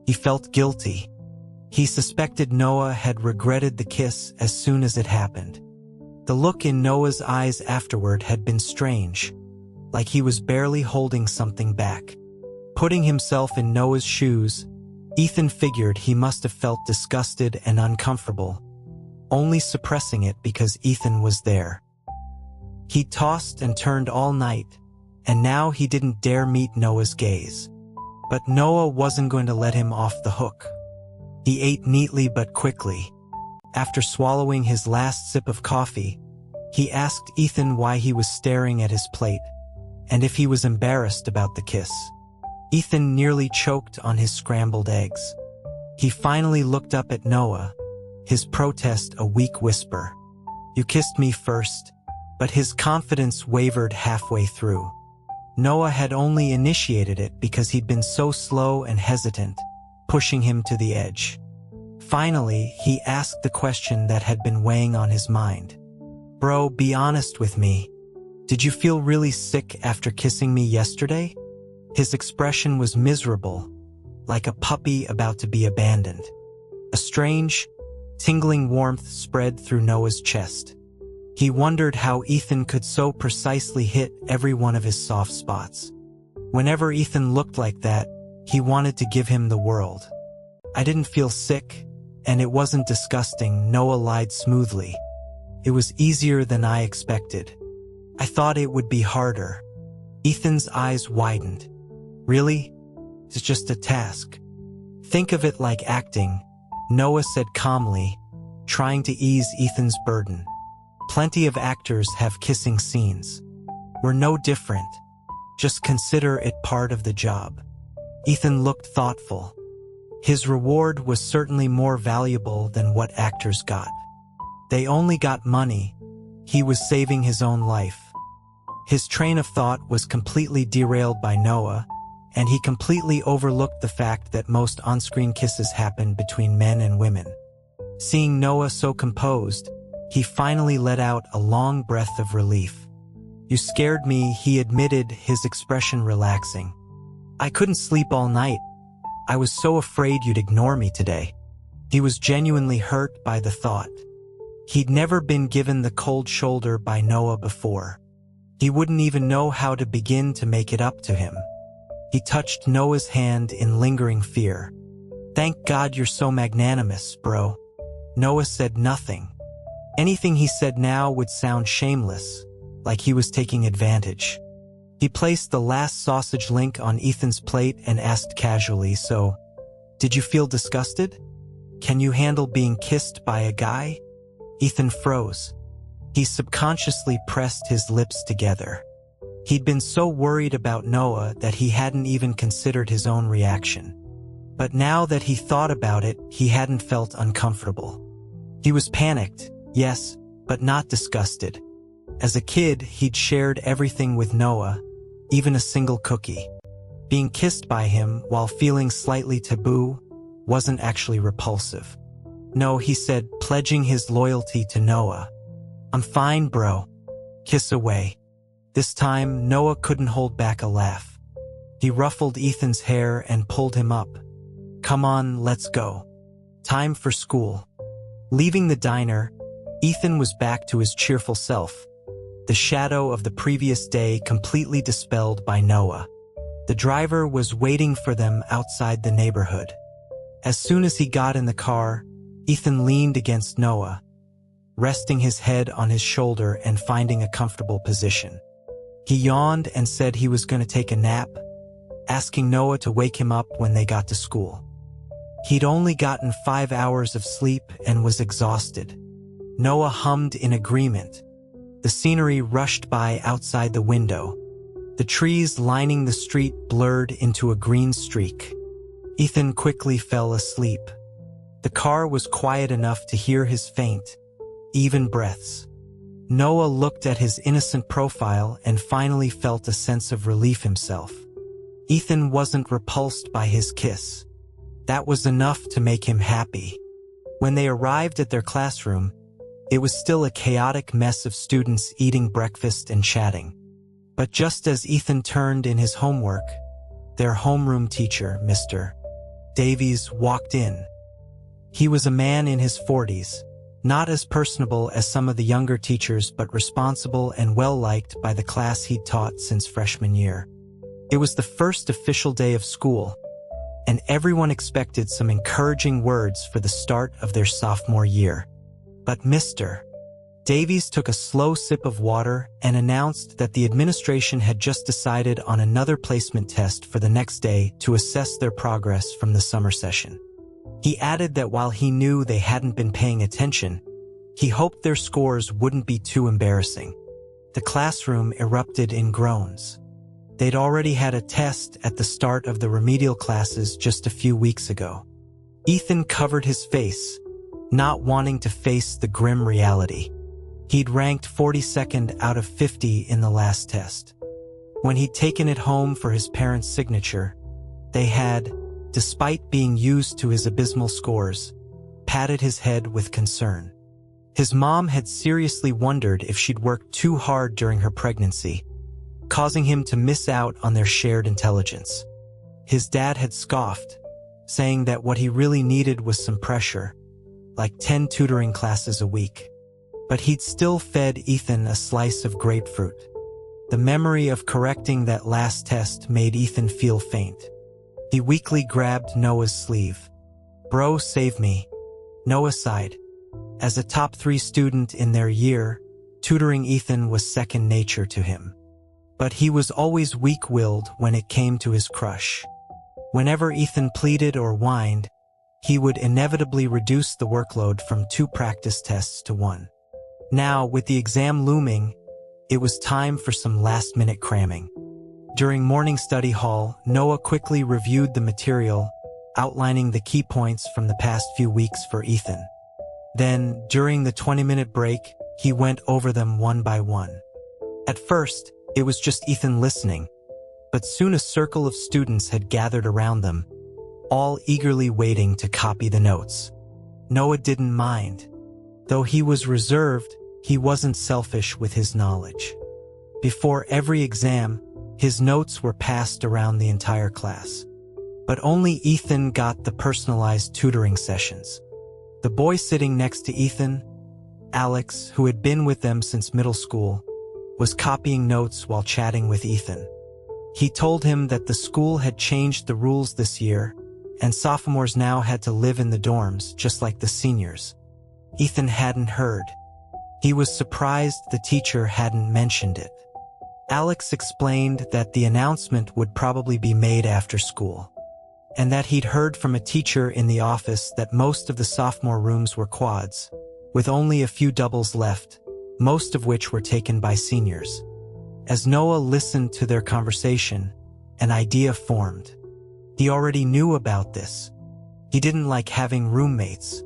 He felt guilty. He suspected Noah had regretted the kiss as soon as it happened. The look in Noah's eyes afterward had been strange, like he was barely holding something back. Putting himself in Noah's shoes, Ethan figured he must have felt disgusted and uncomfortable, only suppressing it because Ethan was there. He tossed and turned all night, and now he didn't dare meet Noah's gaze. But Noah wasn't going to let him off the hook. He ate neatly but quickly. After swallowing his last sip of coffee, he asked Ethan why he was staring at his plate, and if he was embarrassed about the kiss. Ethan nearly choked on his scrambled eggs. He finally looked up at Noah, his protest a weak whisper. "You kissed me first," but his confidence wavered halfway through. Noah had only initiated it because he'd been so slow and hesitant, pushing him to the edge. Finally, he asked the question that had been weighing on his mind. "Bro, be honest with me. Did you feel really sick after kissing me yesterday?" His expression was miserable, like a puppy about to be abandoned. A strange, tingling warmth spread through Noah's chest. He wondered how Ethan could so precisely hit every one of his soft spots. Whenever Ethan looked like that, he wanted to give him the world. "I didn't feel sick, and it wasn't disgusting," Noah lied smoothly. "It was easier than I expected. I thought it would be harder." Ethan's eyes widened. "Really? It's just a task. Think of it like acting," Noah said calmly, trying to ease Ethan's burden. "Plenty of actors have kissing scenes. We're no different. Just consider it part of the job." Ethan looked thoughtful. His reward was certainly more valuable than what actors got. They only got money. He was saving his own life. His train of thought was completely derailed by Noah, and he completely overlooked the fact that most on-screen kisses happen between men and women. Seeing Noah so composed, he finally let out a long breath of relief. "You scared me," he admitted, his expression relaxing. "I couldn't sleep all night. I was so afraid you'd ignore me today." He was genuinely hurt by the thought. He'd never been given the cold shoulder by Noah before. He wouldn't even know how to begin to make it up to him. He touched Noah's hand in lingering fear. "Thank God you're so magnanimous, bro." Noah said nothing. Anything he said now would sound shameless, like he was taking advantage. He placed the last sausage link on Ethan's plate and asked casually, "So, did you feel disgusted? Can you handle being kissed by a guy?" Ethan froze. He subconsciously pressed his lips together. He'd been so worried about Noah that he hadn't even considered his own reaction. But now that he thought about it, he hadn't felt uncomfortable. He was panicked, yes, but not disgusted. As a kid, he'd shared everything with Noah, even a single cookie. Being kissed by him while feeling slightly taboo wasn't actually repulsive. "No," he said, pledging his loyalty to Noah. "I'm fine, bro. Kiss away." This time, Noah couldn't hold back a laugh. He ruffled Ethan's hair and pulled him up. "Come on, let's go. Time for school." Leaving the diner, Ethan was back to his cheerful self, the shadow of the previous day completely dispelled by Noah. The driver was waiting for them outside the neighborhood. As soon as he got in the car, Ethan leaned against Noah, resting his head on his shoulder and finding a comfortable position. He yawned and said he was going to take a nap, asking Noah to wake him up when they got to school. He'd only gotten 5 hours of sleep and was exhausted. Noah hummed in agreement. The scenery rushed by outside the window. The trees lining the street blurred into a green streak. Ethan quickly fell asleep. The car was quiet enough to hear his faint, even breaths. Noah looked at his innocent profile and finally felt a sense of relief himself. Ethan wasn't repulsed by his kiss. That was enough to make him happy. When they arrived at their classroom, it was still a chaotic mess of students eating breakfast and chatting. But just as Ethan turned in his homework, their homeroom teacher, Mr. Davies, walked in. He was a man in his 40s, not as personable as some of the younger teachers but responsible and well-liked by the class he'd taught since freshman year. It was the first official day of school, and everyone expected some encouraging words for the start of their sophomore year. But Mr. Davies took a slow sip of water and announced that the administration had just decided on another placement test for the next day to assess their progress from the summer session. He added that while he knew they hadn't been paying attention, he hoped their scores wouldn't be too embarrassing. The classroom erupted in groans. They'd already had a test at the start of the remedial classes just a few weeks ago. Ethan covered his face, not wanting to face the grim reality. He'd ranked 42nd out of 50 in the last test. When he'd taken it home for his parents' signature, they had, despite being used to his abysmal scores, patted his head with concern. His mom had seriously wondered if she'd worked too hard during her pregnancy, causing him to miss out on their shared intelligence. His dad had scoffed, saying that what he really needed was some pressure, like 10 tutoring classes a week. But he'd still fed Ethan a slice of grapefruit. The memory of correcting that last test made Ethan feel faint. He weakly grabbed Noah's sleeve. "Bro, save me." Noah sighed. As a top 3 student in their year, tutoring Ethan was second nature to him. But he was always weak-willed when it came to his crush. Whenever Ethan pleaded or whined, he would inevitably reduce the workload from 2 practice tests to 1. Now, with the exam looming, it was time for some last-minute cramming. During morning study hall, Noah quickly reviewed the material, outlining the key points from the past few weeks for Ethan. Then, during the 20-minute break, he went over them one by one. At first, it was just Ethan listening, but soon a circle of students had gathered around them, all eagerly waiting to copy the notes. Noah didn't mind. Though he was reserved, he wasn't selfish with his knowledge. Before every exam, his notes were passed around the entire class. But only Ethan got the personalized tutoring sessions. The boy sitting next to Ethan, Alex, who had been with them since middle school, was copying notes while chatting with Ethan. He told him that the school had changed the rules this year, and sophomores now had to live in the dorms, just like the seniors. Ethan hadn't heard. He was surprised the teacher hadn't mentioned it. Alex explained that the announcement would probably be made after school, and that he'd heard from a teacher in the office that most of the sophomore rooms were quads, with only a few doubles left, most of which were taken by seniors. As Noah listened to their conversation, an idea formed. He already knew about this. He didn't like having roommates.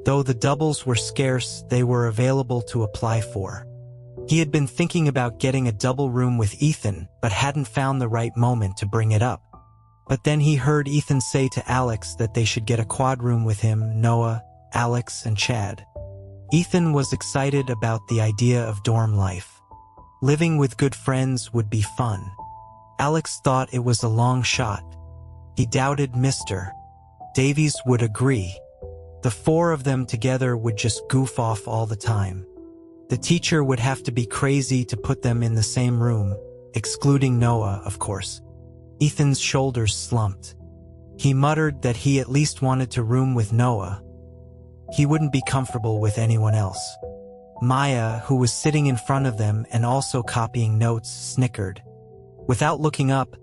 Though the doubles were scarce, they were available to apply for. He had been thinking about getting a double room with Ethan, but hadn't found the right moment to bring it up. But then he heard Ethan say to Alex that they should get a quad room with him, Noah, Alex, and Chad. Ethan was excited about the idea of dorm life. Living with good friends would be fun. Alex thought it was a long shot. He doubted Mr. Davies would agree. The 4 of them together would just goof off all the time. The teacher would have to be crazy to put them in the same room, excluding Noah, of course. Ethan's shoulders slumped. He muttered that he at least wanted to room with Noah. He wouldn't be comfortable with anyone else. Maya, who was sitting in front of them and also copying notes, snickered. Without looking up,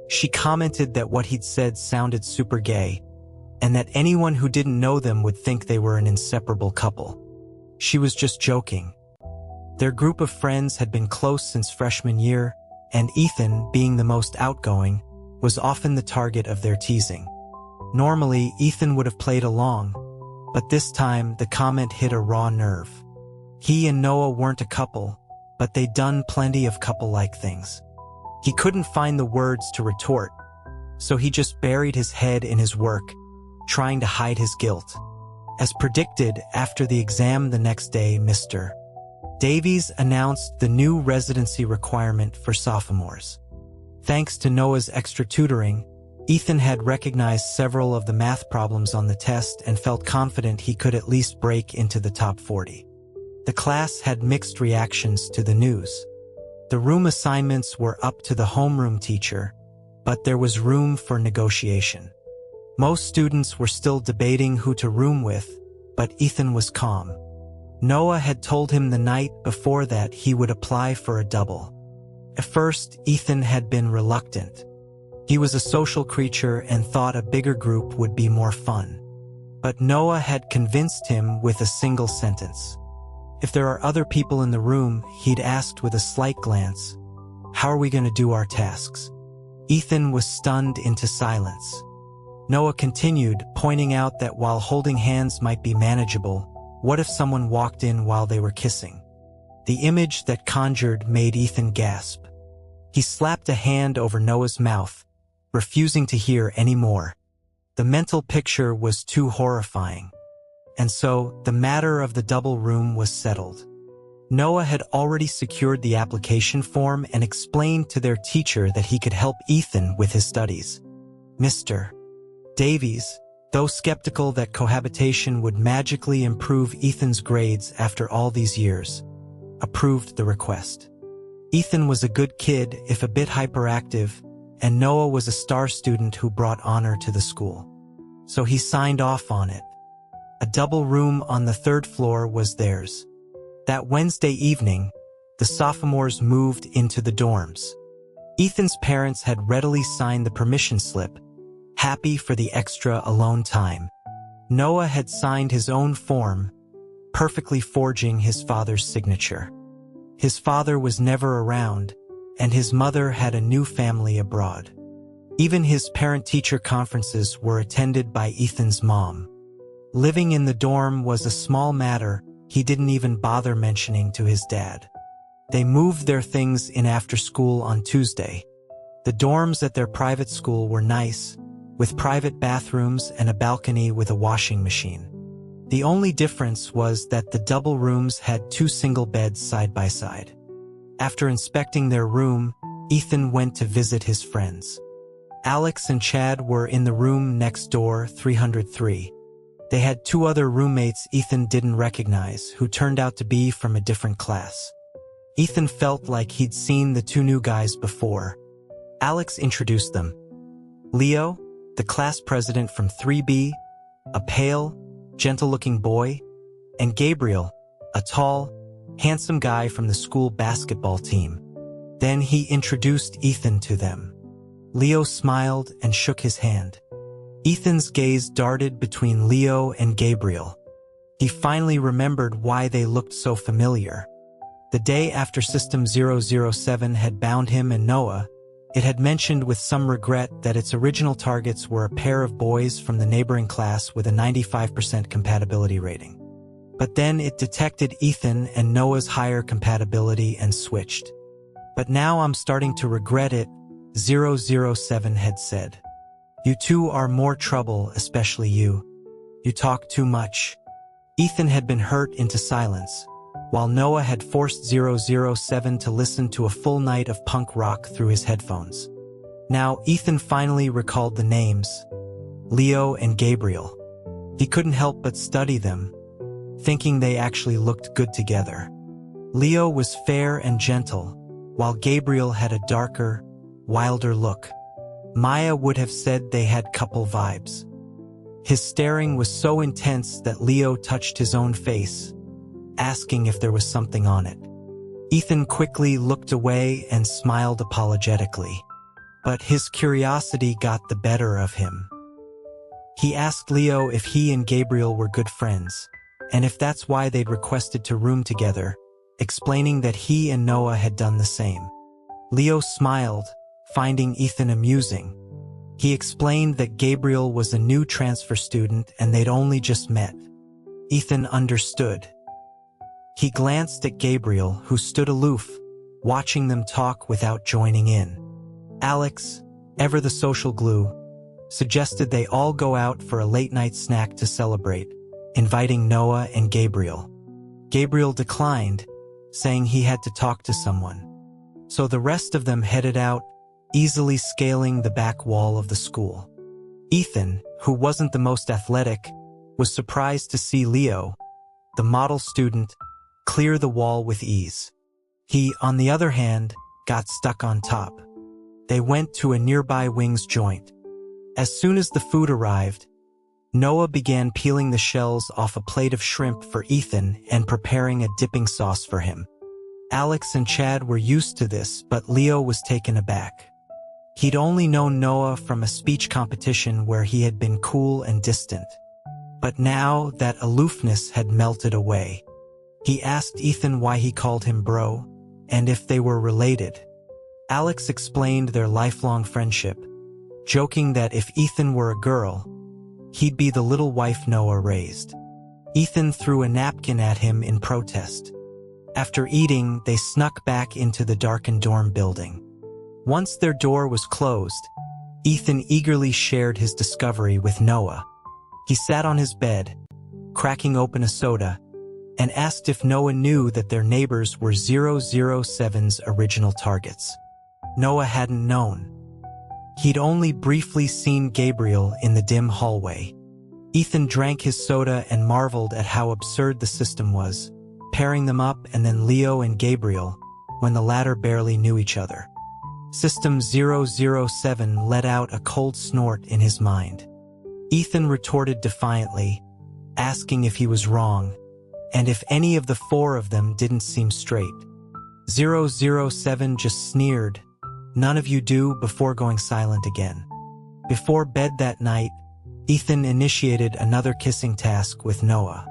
she commented that what he'd said sounded super gay, and that anyone who didn't know them would think they were an inseparable couple. She was just joking. Their group of friends had been close since freshman year, and Ethan, being the most outgoing, was often the target of their teasing. Normally, Ethan would have played along, but this time the comment hit a raw nerve. He and Noah weren't a couple, but they'd done plenty of couple-like things. He couldn't find the words to retort, so he just buried his head in his work, trying to hide his guilt. As predicted, after the exam the next day, Mr. Davies announced the new residency requirement for sophomores. Thanks to Noah's extra tutoring, Ethan had recognized several of the math problems on the test and felt confident he could at least break into the top 40. The class had mixed reactions to the news. The room assignments were up to the homeroom teacher, but there was room for negotiation. Most students were still debating who to room with, but Ethan was calm. Noah had told him the night before that he would apply for a double. At first, Ethan had been reluctant. He was a social creature and thought a bigger group would be more fun. But Noah had convinced him with a single sentence. If there are other people in the room, he'd asked with a slight glance, "How are we going to do our tasks?" Ethan was stunned into silence. Noah continued, pointing out that while holding hands might be manageable, what if someone walked in while they were kissing? The image that conjured made Ethan gasp. He slapped a hand over Noah's mouth, refusing to hear any more. The mental picture was too horrifying. And so, the matter of the double room was settled. Noah had already secured the application form and explained to their teacher that he could help Ethan with his studies. Mr. Davies, though skeptical that cohabitation would magically improve Ethan's grades after all these years, approved the request. Ethan was a good kid, if a bit hyperactive, and Noah was a star student who brought honor to the school. So he signed off on it. A double room on the third floor was theirs. That Wednesday evening, the sophomores moved into the dorms. Ethan's parents had readily signed the permission slip, happy for the extra alone time. Noah had signed his own form, perfectly forging his father's signature. His father was never around, and his mother had a new family abroad. Even his parent-teacher conferences were attended by Ethan's mom. Living in the dorm was a small matter he didn't even bother mentioning to his dad. They moved their things in after school on Tuesday. The dorms at their private school were nice, with private bathrooms and a balcony with a washing machine. The only difference was that the double rooms had 2 single beds side by side. After inspecting their room, Ethan went to visit his friends. Alex and Chad were in the room next door, 303. They had 2 other roommates Ethan didn't recognize, who turned out to be from a different class. Ethan felt like he'd seen the 2 new guys before. Alex introduced them. Leo, the class president from 3B, a pale, gentle-looking boy, and Gabriel, a tall, handsome guy from the school basketball team. Then he introduced Ethan to them. Leo smiled and shook his hand. Ethan's gaze darted between Leo and Gabriel. He finally remembered why they looked so familiar. The day after System 007 had bound him and Noah, it had mentioned with some regret that its original targets were a pair of boys from the neighboring class with a 95% compatibility rating. But then it detected Ethan and Noah's higher compatibility and switched. "But now I'm starting to regret it," 007 had said. "You two are more trouble, especially you. You talk too much." Ethan had been hurt into silence, while Noah had forced 007 to listen to a full night of punk rock through his headphones. Now Ethan finally recalled the names, Leo and Gabriel. He couldn't help but study them, thinking they actually looked good together. Leo was fair and gentle, while Gabriel had a darker, wilder look. Maya would have said they had couple vibes. His staring was so intense that Leo touched his own face, asking if there was something on it. Ethan quickly looked away and smiled apologetically, but his curiosity got the better of him. He asked Leo if he and Gabriel were good friends, and if that's why they'd requested to room together, explaining that he and Noah had done the same. Leo smiled, finding Ethan amusing. He explained that Gabriel was a new transfer student and they'd only just met. Ethan understood. He glanced at Gabriel, who stood aloof, watching them talk without joining in. Alex, ever the social glue, suggested they all go out for a late-night snack to celebrate, inviting Noah and Gabriel. Gabriel declined, saying he had to talk to someone. So the rest of them headed out, easily scaling the back wall of the school. Ethan, who wasn't the most athletic, was surprised to see Leo, the model student, clear the wall with ease. He, on the other hand, got stuck on top. They went to a nearby wings joint. As soon as the food arrived, Noah began peeling the shells off a plate of shrimp for Ethan and preparing a dipping sauce for him. Alex and Chad were used to this, but Leo was taken aback. He'd only known Noah from a speech competition where he had been cool and distant. But now that aloofness had melted away. He asked Ethan why he called him bro, and if they were related. Alex explained their lifelong friendship, joking that if Ethan were a girl, he'd be the little wife Noah raised. Ethan threw a napkin at him in protest. After eating, they snuck back into the darkened dorm building. Once their door was closed, Ethan eagerly shared his discovery with Noah. He sat on his bed, cracking open a soda, and asked if Noah knew that their neighbors were 007's original targets. Noah hadn't known. He'd only briefly seen Gabriel in the dim hallway. Ethan drank his soda and marveled at how absurd the system was, pairing them up and then Leo and Gabriel, when the latter barely knew each other. System 007 let out a cold snort in his mind. Ethan retorted defiantly, asking if he was wrong, and if any of the four of them didn't seem straight. 007 just sneered, "None of you do," before going silent again. Before bed that night, Ethan initiated another kissing task with Noah.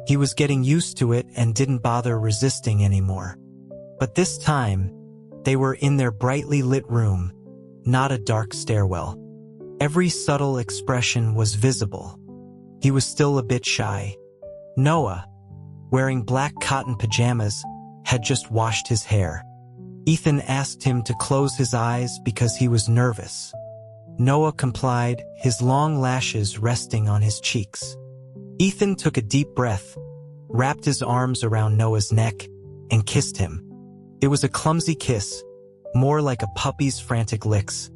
He was getting used to it and didn't bother resisting anymore. But this time, they were in their brightly lit room, not a dark stairwell. Every subtle expression was visible. He was still a bit shy. Noah, wearing black cotton pajamas, had just washed his hair. Ethan asked him to close his eyes because he was nervous. Noah complied, his long lashes resting on his cheeks. Ethan took a deep breath, wrapped his arms around Noah's neck, and kissed him. It was a clumsy kiss, more like a puppy's frantic licks,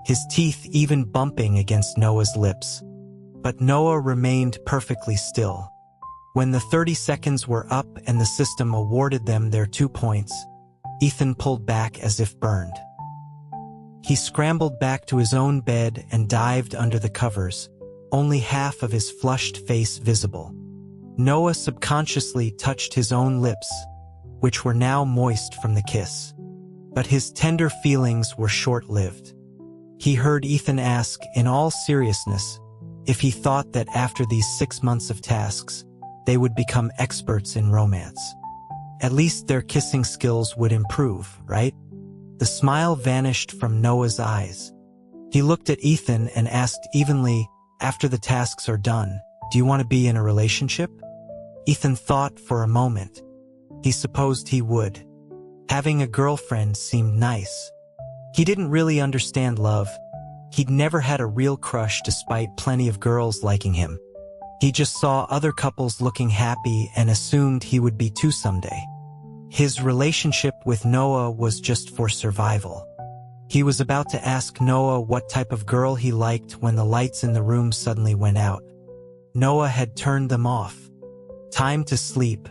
his teeth even bumping against Noah's lips. But Noah remained perfectly still. When the 30 seconds were up and the system awarded them their 2 points, Ethan pulled back as if burned. He scrambled back to his own bed and dived under the covers, only half of his flushed face visible. Noah subconsciously touched his own lips, which were now moist from the kiss. But his tender feelings were short-lived. He heard Ethan ask, in all seriousness, if he thought that after these 6 months of tasks, they would become experts in romance. At least their kissing skills would improve, right? The smile vanished from Noah's eyes. He looked at Ethan and asked evenly, "After the tasks are done, do you want to be in a relationship?" Ethan thought for a moment. He supposed he would. Having a girlfriend seemed nice. He didn't really understand love. He'd never had a real crush despite plenty of girls liking him. He just saw other couples looking happy and assumed he would be too someday. His relationship with Noah was just for survival. He was about to ask Noah what type of girl he liked when the lights in the room suddenly went out. Noah had turned them off. Time to sleep.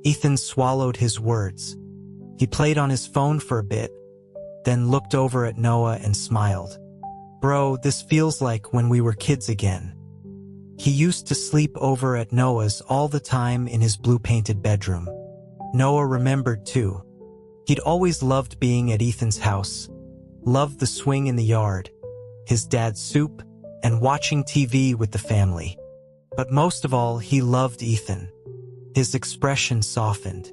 Ethan swallowed his words. He played on his phone for a bit, then looked over at Noah and smiled. "Bro, this feels like when we were kids again." He used to sleep over at Noah's all the time in his blue-painted bedroom. Noah remembered too. He'd always loved being at Ethan's house, loved the swing in the yard, his dad's soup, and watching TV with the family. But most of all, he loved Ethan. His expression softened.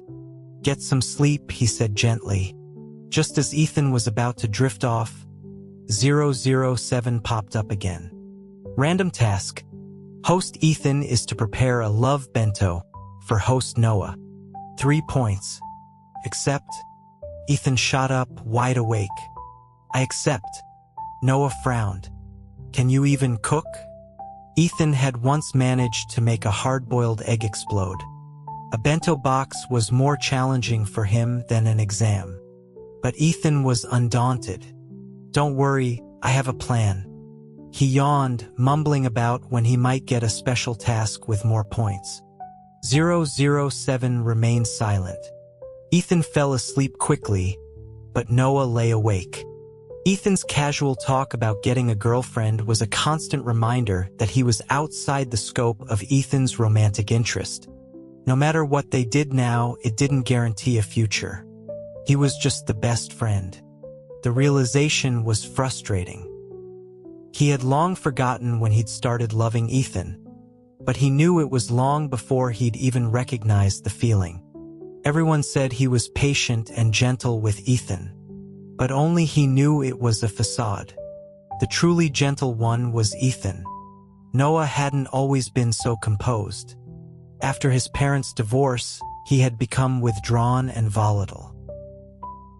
"Get some sleep," he said gently. Just as Ethan was about to drift off, 007 popped up again. Random task. Host Ethan is to prepare a love bento for host Noah. 3 points. Accept? Ethan shot up, wide awake. I accept. Noah frowned. Can you even cook? Ethan had once managed to make a hard-boiled egg explode. A bento box was more challenging for him than an exam. But Ethan was undaunted. Don't worry, I have a plan. He yawned, mumbling about when he might get a special task with more points. 007 remained silent. Ethan fell asleep quickly, but Noah lay awake. Ethan's casual talk about getting a girlfriend was a constant reminder that he was outside the scope of Ethan's romantic interest. No matter what they did now, it didn't guarantee a future. He was just the best friend. The realization was frustrating. He had long forgotten when he'd started loving Ethan, but he knew it was long before he'd even recognized the feeling. Everyone said he was patient and gentle with Ethan, but only he knew it was a facade. The truly gentle one was Ethan. Noah hadn't always been so composed. After his parents' divorce, he had become withdrawn and volatile.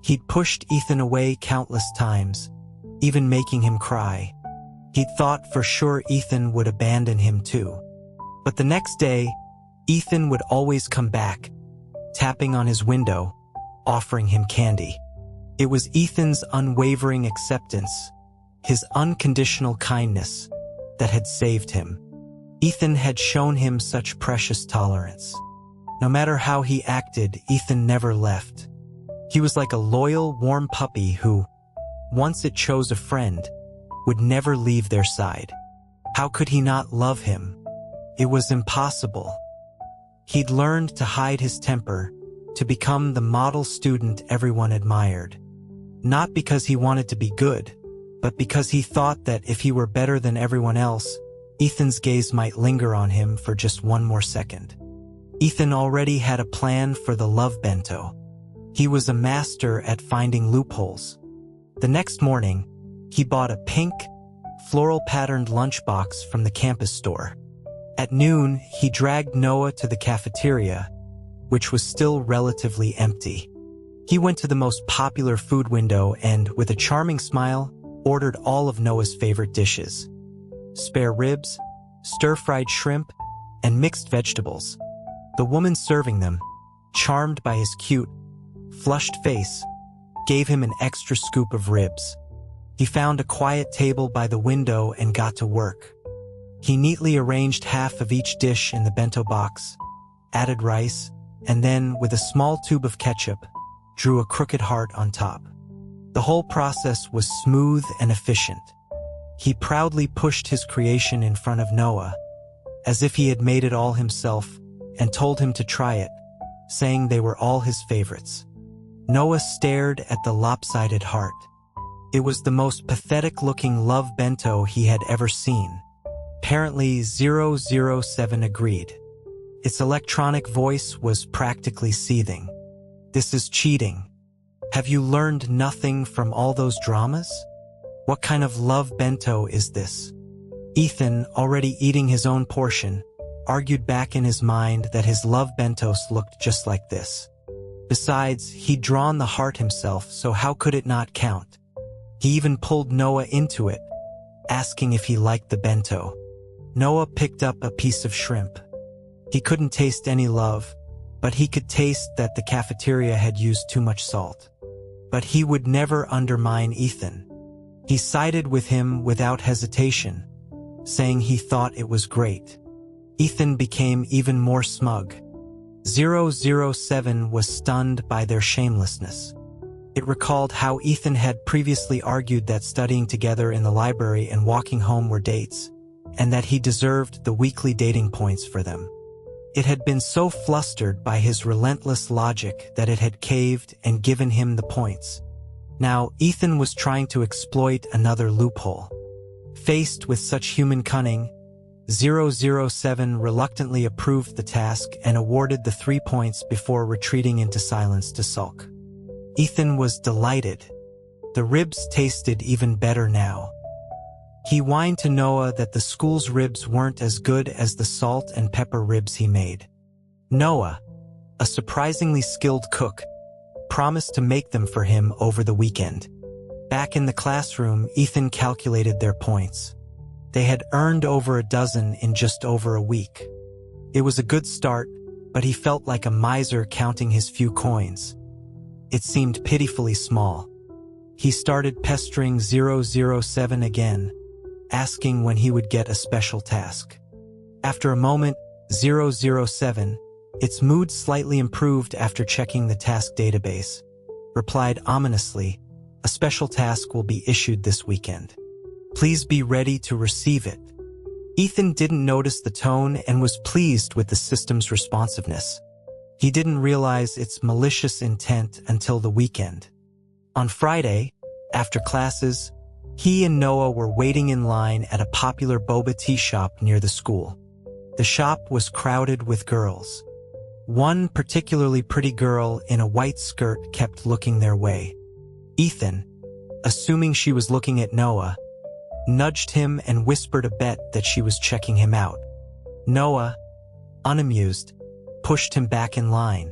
He'd pushed Ethan away countless times, even making him cry. He'd thought for sure Ethan would abandon him too. But the next day, Ethan would always come back, tapping on his window, offering him candy. It was Ethan's unwavering acceptance, his unconditional kindness, that had saved him. Ethan had shown him such precious tolerance. No matter how he acted, Ethan never left. He was like a loyal, warm puppy who, once it chose a friend, would never leave their side. How could he not love him? It was impossible. He'd learned to hide his temper, to become the model student everyone admired. Not because he wanted to be good, but because he thought that if he were better than everyone else, Ethan's gaze might linger on him for just one more second. Ethan already had a plan for the love bento. He was a master at finding loopholes. The next morning, he bought a pink, floral-patterned lunchbox from the campus store. At noon, he dragged Noah to the cafeteria, which was still relatively empty. He went to the most popular food window and, with a charming smile, ordered all of Noah's favorite dishes: spare ribs, stir-fried shrimp, and mixed vegetables. The woman serving them, charmed by his cute, flushed face, gave him an extra scoop of ribs. He found a quiet table by the window and got to work. He neatly arranged half of each dish in the bento box, added rice, and then, with a small tube of ketchup, drew a crooked heart on top. The whole process was smooth and efficient. He proudly pushed his creation in front of Noah, as if he had made it all himself, and told him to try it, saying they were all his favorites. Noah stared at the lopsided heart. It was the most pathetic-looking love bento he had ever seen. Apparently, 007 agreed. Its electronic voice was practically seething. This is cheating. Have you learned nothing from all those dramas? What kind of love bento is this? Ethan, already eating his own portion, argued back in his mind that his love bentos looked just like this. Besides, he'd drawn the heart himself, so how could it not count? He even pulled Noah into it, asking if he liked the bento. Noah picked up a piece of shrimp. He couldn't taste any love, but he could taste that the cafeteria had used too much salt. But he would never undermine Ethan. He sided with him without hesitation, saying he thought it was great. Ethan became even more smug. 007 was stunned by their shamelessness. It recalled how Ethan had previously argued that studying together in the library and walking home were dates, and that he deserved the weekly dating points for them. It had been so flustered by his relentless logic that it had caved and given him the points. Now, Ethan was trying to exploit another loophole. Faced with such human cunning, 007 reluctantly approved the task and awarded the 3 points before retreating into silence to sulk. Ethan was delighted. The ribs tasted even better now. He whined to Noah that the school's ribs weren't as good as the salt and pepper ribs he made. Noah, a surprisingly skilled cook, promised to make them for him over the weekend. Back in the classroom, Ethan calculated their points. They had earned over a dozen in just over a week. It was a good start, but he felt like a miser counting his few coins. It seemed pitifully small. He started pestering 007 again, asking when he would get a special task. After a moment, 007, its mood slightly improved after checking the task database, replied ominously, "A special task will be issued this weekend. Please be ready to receive it." Ethan didn't notice the tone and was pleased with the system's responsiveness. He didn't realize its malicious intent until the weekend. On Friday, after classes, he and Noah were waiting in line at a popular boba tea shop near the school. The shop was crowded with girls. One particularly pretty girl in a white skirt kept looking their way. Ethan, assuming she was looking at Noah, nudged him and whispered a bet that she was checking him out. Noah, unamused, pushed him back in line.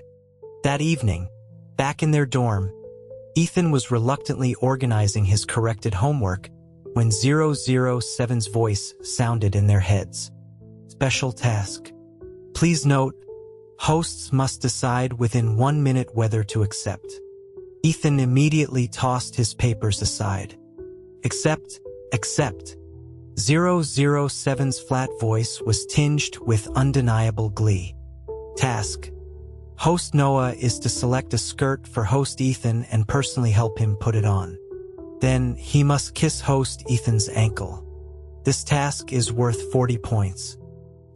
That evening, back in their dorm, Ethan was reluctantly organizing his corrected homework when 007's voice sounded in their heads. Special task. Please note, hosts must decide within 1 minute whether to accept. Ethan immediately tossed his papers aside. Accept. 007's flat voice was tinged with undeniable glee. Task. Host Noah is to select a skirt for host Ethan and personally help him put it on. Then he must kiss host Ethan's ankle. This task is worth 40 points.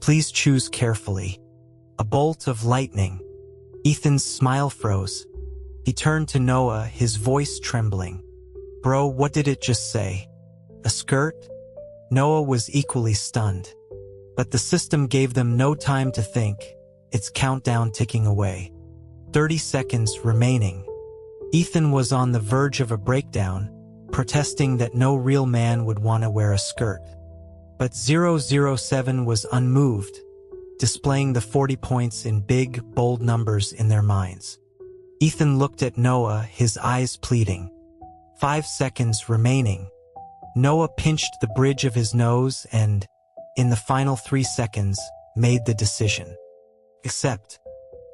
Please choose carefully. A bolt of lightning. Ethan's smile froze. He turned to Noah, his voice trembling. "Bro, what did it just say? A skirt?" Noah was equally stunned. But the system gave them no time to think, its countdown ticking away. 30 seconds remaining. Ethan was on the verge of a breakdown, protesting that no real man would want to wear a skirt. But 007 was unmoved, displaying the 40 points in big, bold numbers in their minds. Ethan looked at Noah, his eyes pleading. 5 seconds remaining. Noah pinched the bridge of his nose and, in the final 3 seconds, made the decision. Accept.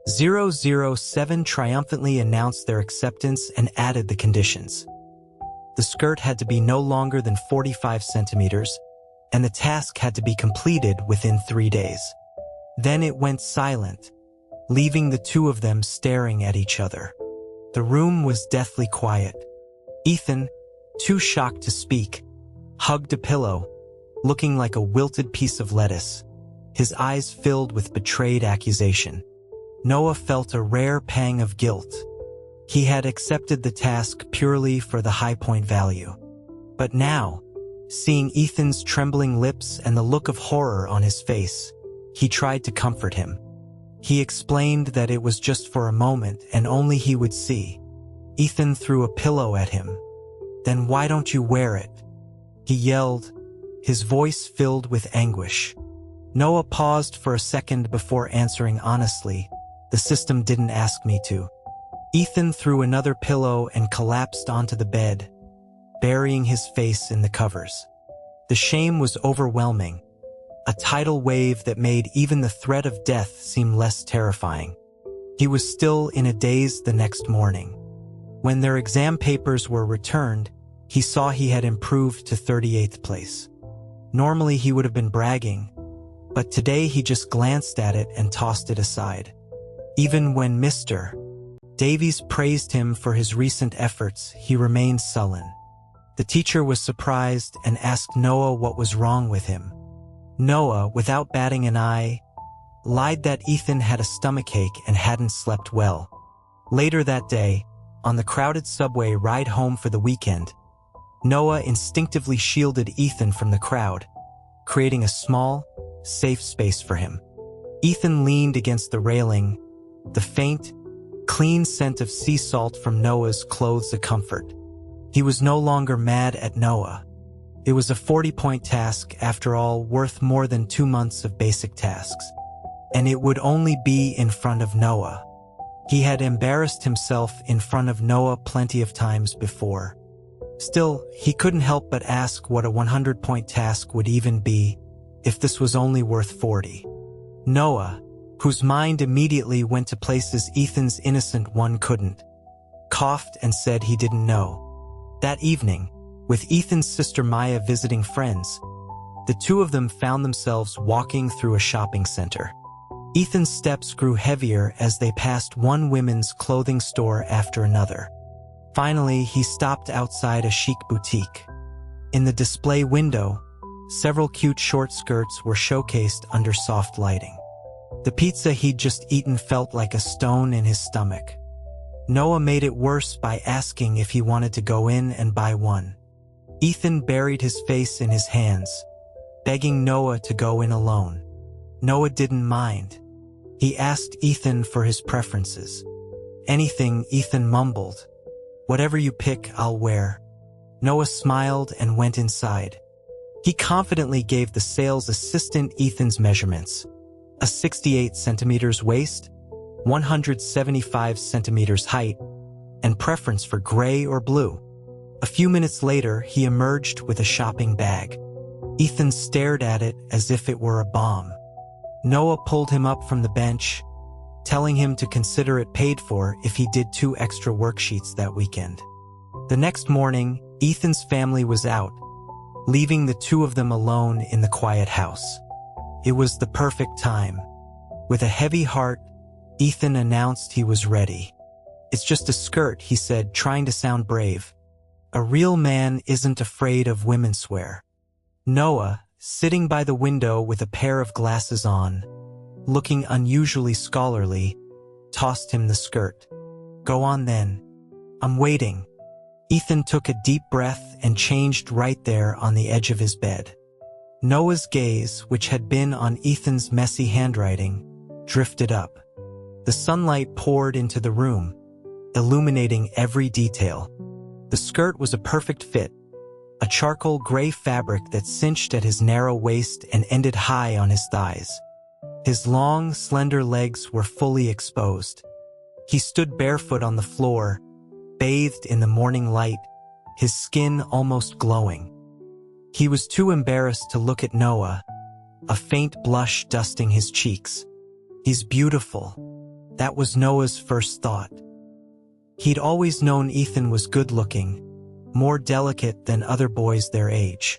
007 triumphantly announced their acceptance and added the conditions. The skirt had to be no longer than 45 centimeters, and the task had to be completed within 3 days. Then it went silent, leaving the two of them staring at each other. The room was deathly quiet. Ethan, too shocked to speak, hugged a pillow, looking like a wilted piece of lettuce, his eyes filled with betrayed accusation. Noah felt a rare pang of guilt. He had accepted the task purely for the high point value. But now, seeing Ethan's trembling lips and the look of horror on his face, he tried to comfort him. He explained that it was just for a moment and only he would see. Ethan threw a pillow at him. "Then why don't you wear it?" he yelled, his voice filled with anguish. Noah paused for a second before answering honestly, "The system didn't ask me to." Ethan threw another pillow and collapsed onto the bed, burying his face in the covers. The shame was overwhelming, a tidal wave that made even the threat of death seem less terrifying. He was still in a daze the next morning. When their exam papers were returned, he saw he had improved to 38th place. Normally he would have been bragging, but today he just glanced at it and tossed it aside. Even when Mr. Davies praised him for his recent efforts, he remained sullen. The teacher was surprised and asked Noah what was wrong with him. Noah, without batting an eye, lied that Ethan had a stomachache and hadn't slept well. Later that day, on the crowded subway ride home for the weekend, Noah instinctively shielded Ethan from the crowd, creating a small, safe space for him. Ethan leaned against the railing, the faint, clean scent of sea salt from Noah's clothes a comfort. He was no longer mad at Noah. It was a 40-point task, after all, worth more than 2 months of basic tasks. And it would only be in front of Noah. He had embarrassed himself in front of Noah plenty of times before. Still, he couldn't help but ask what a 100-point task would even be if this was only worth 40. Noah, whose mind immediately went to places Ethan's innocent one couldn't, coughed and said he didn't know. That evening, with Ethan's sister Maya visiting friends, the two of them found themselves walking through a shopping center. Ethan's steps grew heavier as they passed one women's clothing store after another. Finally, he stopped outside a chic boutique. In the display window, several cute short skirts were showcased under soft lighting. The pizza he'd just eaten felt like a stone in his stomach. Noah made it worse by asking if he wanted to go in and buy one. Ethan buried his face in his hands, begging Noah to go in alone. Noah didn't mind. He asked Ethan for his preferences. Anything, Ethan mumbled. Whatever you pick, I'll wear. Noah smiled and went inside. He confidently gave the sales assistant Ethan's measurements. A 68 centimeters waist, 175 centimeters height, and preference for gray or blue. A few minutes later, he emerged with a shopping bag. Ethan stared at it as if it were a bomb. Noah pulled him up from the bench, telling him to consider it paid for if he did 2 extra worksheets that weekend. The next morning, Ethan's family was out, leaving the two of them alone in the quiet house. It was the perfect time. With a heavy heart, Ethan announced he was ready. "It's just a skirt," he said, trying to sound brave. A real man isn't afraid of womenswear. Noah, sitting by the window with a pair of glasses on, looking unusually scholarly, tossed him the skirt. "Go on then. I'm waiting." Ethan took a deep breath and changed right there on the edge of his bed. Noah's gaze, which had been on Ethan's messy handwriting, drifted up. The sunlight poured into the room, illuminating every detail. The skirt was a perfect fit, a charcoal gray fabric that cinched at his narrow waist and ended high on his thighs. His long, slender legs were fully exposed. He stood barefoot on the floor, bathed in the morning light, his skin almost glowing. He was too embarrassed to look at Noah, a faint blush dusting his cheeks. "He's beautiful." That was Noah's first thought. He'd always known Ethan was good-looking, more delicate than other boys their age.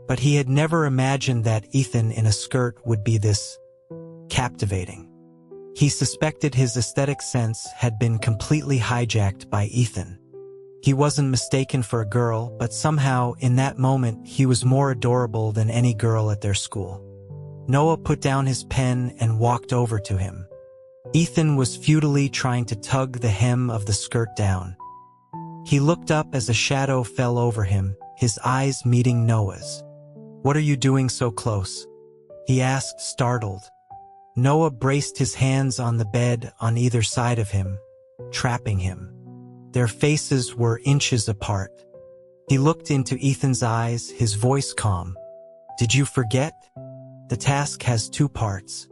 But he had never imagined that Ethan in a skirt would be this captivating. He suspected his aesthetic sense had been completely hijacked by Ethan. He wasn't mistaken for a girl, but somehow, in that moment, he was more adorable than any girl at their school. Noah put down his pen and walked over to him. Ethan was futilely trying to tug the hem of the skirt down. He looked up as a shadow fell over him, his eyes meeting Noah's. "What are you doing so close?" he asked, startled. Noah braced his hands on the bed on either side of him, trapping him. Their faces were inches apart. He looked into Ethan's eyes, his voice calm. "Did you forget? The task has 2 parts.